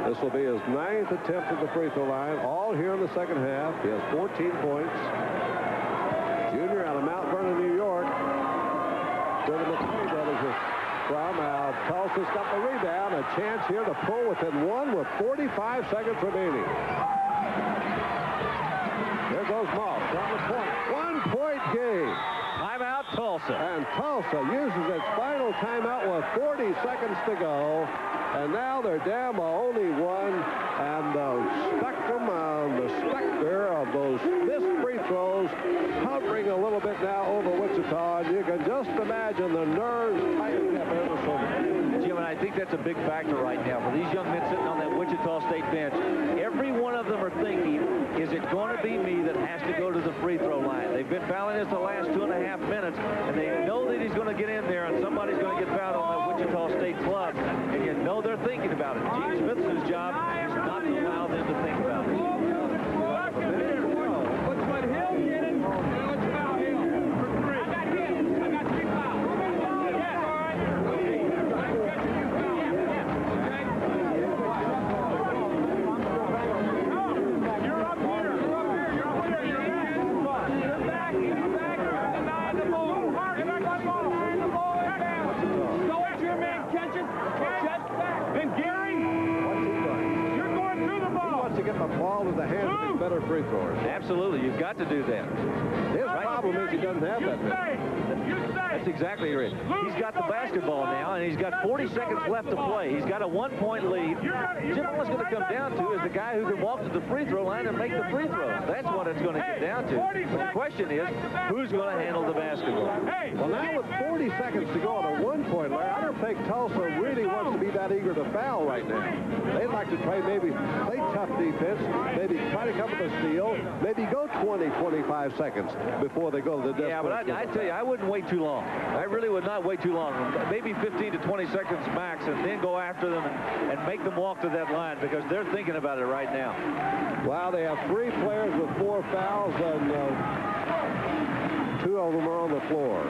S5: This will be his 9th attempt at the free throw line, all here in the second half. He has 14 points. Junior out of Mount Vernon, New York. Where the McKinney brothers are from. Tulsa's got the rebound. A chance here to pull within 1 with 45 seconds remaining. There goes Moss on the point. 1-point game.
S6: Timeout, Tulsa.
S5: And Tulsa uses its final timeout with 40 seconds to go. And now they're down by only 1. And the spectrum on the specter of those missed free throws hovering a little bit now over Wichita. And you can just imagine the nerves tightening up ever so much.
S6: Jim, and I think that's a big factor right now for these young men sitting on that Wichita State bench. Every one of them are thinking, is it going to be me that has to go to the free throw line? They've been fouling this the last 2.5 minutes, and they know that he's going to get in there, and somebody's going to get fouled on that Wichita State club. And you know they're thinking about it. Gene Smith's job is not to allow them to think about it.
S4: Let's let Hill get it. Let's foul Hill for 3. I got hit. I got 3 fouls. Yes. All right. I'm catching you foul. You're up here. You're up here. You're up here. You're back. You're back. You're back. Deny the ball. Get back on the ball. Deny the ball. Go after your man. Catch it. Check back. And Gary, you're going through the ball.
S5: He wants to get the ball to the hands of his better free throwers.
S6: Absolutely. You've got to do that.
S5: His problem is he doesn't have that many.
S6: That's exactly right. He's got the basketball now, and he's got 40 seconds left to play. He's got a 1-point lead. Jim, all it's going to come down to is the guy who can walk to the free throw line and make the free throws. That's what it's going to get down to. The question is, who's going to handle the basketball?
S5: Well, now with 40 seconds to go on a 1-point line, I don't think Tulsa really wants to be that eager to foul right now. They'd like to try maybe play tough defense, maybe try to come with a steal, maybe go 20, 25 seconds before they go to the
S6: Yeah, but I tell you, I wouldn't wait too long. I really would not wait too long. Maybe 15 to 20 seconds max, and then go after them and make them walk to that line, because they're thinking about it right now.
S5: Wow, they have 3 players with 4 fouls, and 2 of them are on the floor.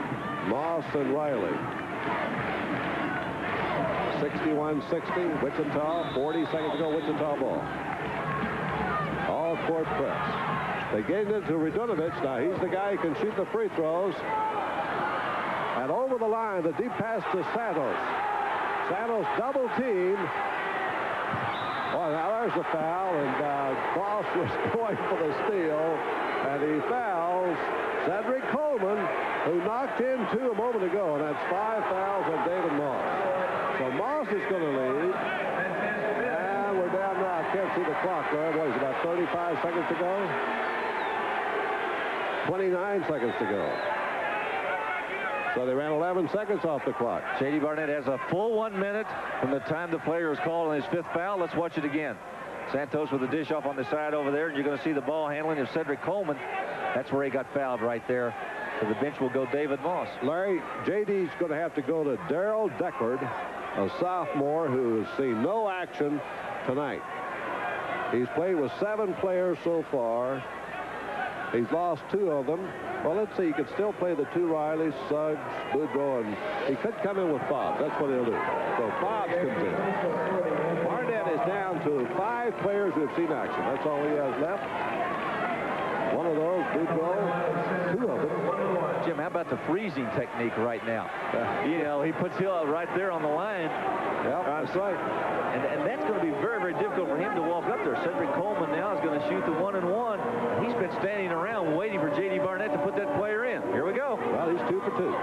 S5: Moss and Riley. 61-60, Wichita, 40 seconds to go, Wichita ball. All court press. They get into Radunovich. Now, he's the guy who can shoot the free throws. And over the line, the deep pass to Santos. Santos double team. Well, now there's the foul, and Moss was going for the steal, and he fouls Cedric Coleman, who knocked in 2 a moment ago, and that's 5 fouls on David Moss. So Moss is going to lead, and we're down now. I can't see the clock there. What is it, about 35 seconds to go? 29 seconds to go. So they ran 11 seconds off the clock.
S6: J.D. Barnett has a full 1 minute from the time the player is called on his 5th foul. Let's watch it again. Santos with the dish off on the side over there, and you're going to see the ball handling of Cedric Coleman. That's where he got fouled right there. To the bench will go David Moss.
S5: Larry, J.D.'s going to have to go to Darrell Deckard, a sophomore who has seen no action tonight. He's played with 7 players so far. He's lost 2 of them. Well, let's see. He could still play the 2 Rileys, Suggs, Boudreaux, and he could come in with Bob. That's what he'll do. So Bob comes in. Barnett is down to 5 players who have seen action. That's all he has left. One of those, Boudreaux, 2 of them.
S6: Jim, how about the freezing technique right now? You know, he puts Hill right there on the line.
S5: Yeah, that's right.
S6: And that's going to be very, very difficult for him to walk up there. Cedric Coleman now is going to shoot the 1-and-1. He's been standing around waiting for J.D. Barnett to put that player in. Here we go.
S5: Well, he's 2 for 2. All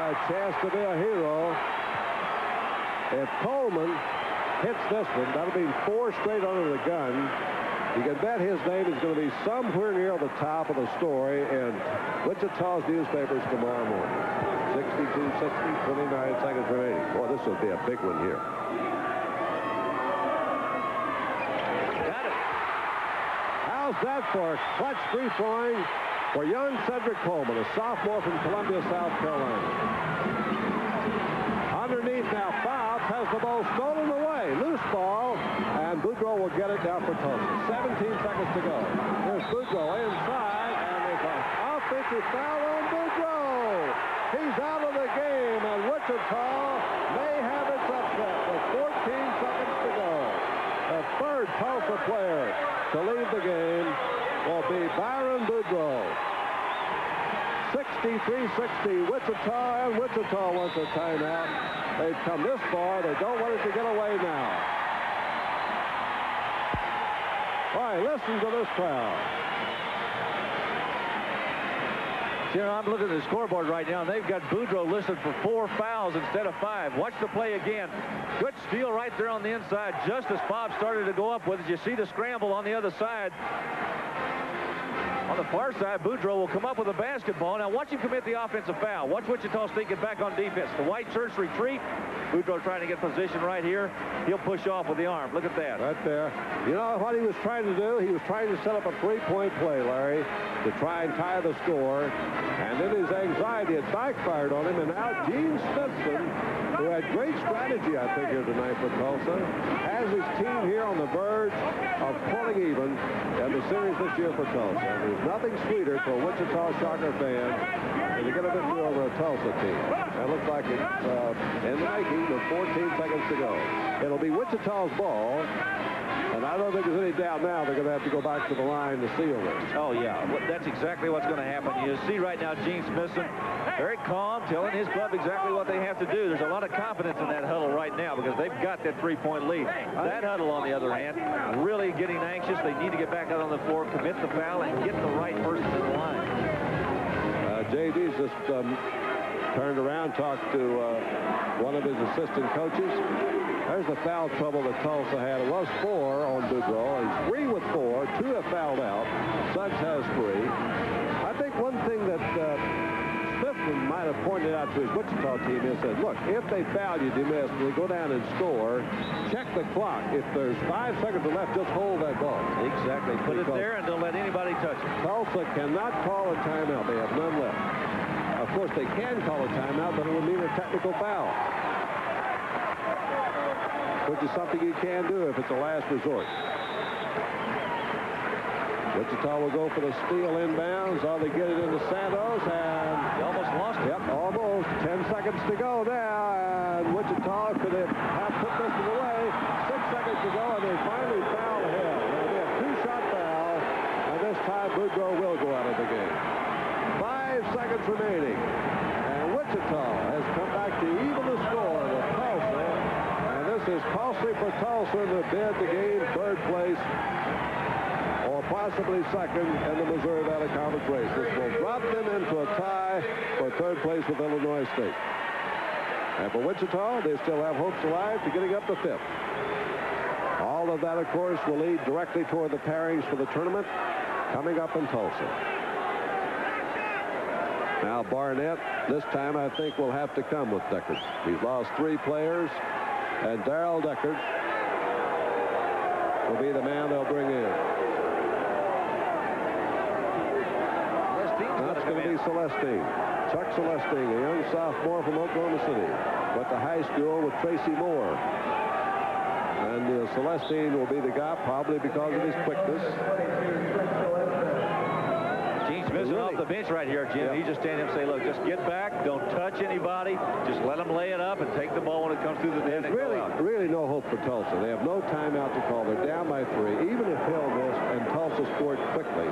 S5: right, chance to be a hero. If Coleman hits this one, that'll be 4 straight under the gun. You can bet his name is going to be somewhere near the top of the story in Wichita's newspapers tomorrow morning. 62-60, 29 seconds remaining. Boy, this will be a big one here.
S6: Got it.
S5: How's that for clutch free-throwing for young Cedric Coleman, a sophomore from Columbia, South Carolina. Underneath now, Fobbs has the ball stolen away. Loose ball, and Boudreaux will get it down for Tulsa. 17 seconds to go. There's Boudreaux inside, and there's an offensive foul on Boudreaux. He's out of the game, and Wichita may have its upset with 14 seconds to go. The 3rd Tulsa player to leave the game will be Byron Boudreaux. 63-60, Wichita, and Wichita wants a timeout. They've come this far. They don't want it to get away now. All right, listen to this crowd.
S6: You know, I'm looking at the scoreboard right now, and they've got Boudreaux listed for 4 fouls instead of 5. Watch the play again. Good steal right there on the inside, just as Bob started to go up with it. You see the scramble on the other side. On the far side, Boudreaux will come up with a basketball. Now watch him commit the offensive foul. Watch Wichita State get back on defense. The white shirts retreat. Boudreaux trying to get position right here. He'll push off with the arm. Look at that.
S5: Right there. You know what he was trying to do? He was trying to set up a 3-point play, Larry, to try and tie the score. And then his anxiety had backfired on him. And now Gene Smithson, who had great strategy, I think, here tonight for Tulsa, has his team here on the verge of pulling even in the series this year for Tulsa. And there's nothing sweeter for a Wichita Shocker fan than to get a victory over a Tulsa team. It looks like it's in the making with 14 seconds to go. It'll be Wichita's ball. And I don't think there's any doubt now they're going to have to go back to the line to seal this.
S6: Oh, yeah. Well, that's exactly what's going to happen. You see right now Gene Smithson very calm, telling his club exactly what they have to do. There's a lot of confidence in that huddle right now because they've got that 3-point lead. That huddle, on the other hand, really getting anxious. They need to get back out on the floor, commit the foul, and get the right person in the line.
S5: J.D.'s just turned around, talked to one of his assistant coaches. There's the foul trouble that Tulsa had. It was 4 on Boudreaux. He's 3 with 4. 2 have fouled out. Suggs has 3. I think one thing that Smithson might have pointed out to his Wichita team is that, look, if they foul you, you miss, they go down and score, check the clock. If there's 5 seconds left, just hold that ball.
S6: Exactly. Put it there and don't let anybody touch it.
S5: Tulsa cannot call a timeout. They have none left. Of course, they can call a timeout, but it would mean a technical foul, which is something you can do if it's a last resort. Wichita will go for the steal inbounds. Oh, they get it into Santos, and
S6: he almost lost it.
S5: Yep, almost. 10 seconds to go now, and Wichita could have put this one away. 6 seconds to go, and they finally foul ahead. Now, they have 2-shot foul, and this time Boudreaux will go out of the game. 5 seconds remaining, and Wichita has come back to even the score. is costly for Tulsa in the bid to gain third place or possibly second in the Missouri Valley Conference race. This will drop them into a tie for third place with Illinois State. And for Wichita, they still have hopes alive to getting up to fifth. All of that, of course, will lead directly toward the pairings for the tournament coming up in Tulsa. Now Barnett, this time I think will have to come with Deckard. He's lost 3 players, and Darrell Deckard will be the man they'll bring in. That's going to be Celestine. Chuck Celestine, a young sophomore from Oklahoma City. Went to high school with Tracy Moore. And Celestine will be the guy probably because of his quickness.
S6: Gene's missing off the bench right here, Jim. He just stand up and say, look, just get back. Don't touch anybody. Just let them lay it up and take the ball when it comes through the net.
S5: There's really no hope for Tulsa. They have no timeout to call. They're down by 3. Even if Hill missed and Tulsa scored quickly,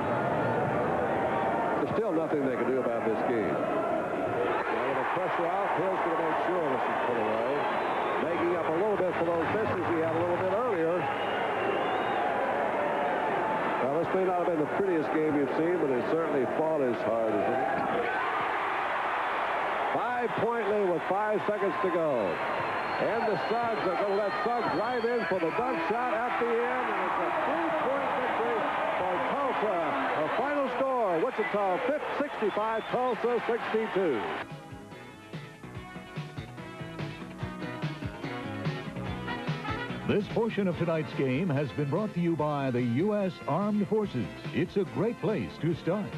S5: there's still nothing they can do about this game. Now with the pressure off, Hill's going to make sure this is put away. Making up a little bit for those misses he had a little bit earlier. Well, this may not have been the prettiest game you've seen, but it certainly fought as hard as it. 5-point lead with 5 seconds to go. And the Suggs are going to let Suggs drive in for the dunk shot at the end, and it's a 3-point victory for Tulsa. The final score, Wichita 65, Tulsa 62.
S2: This portion of tonight's game has been brought to you by the U.S. Armed Forces. It's a great place to start.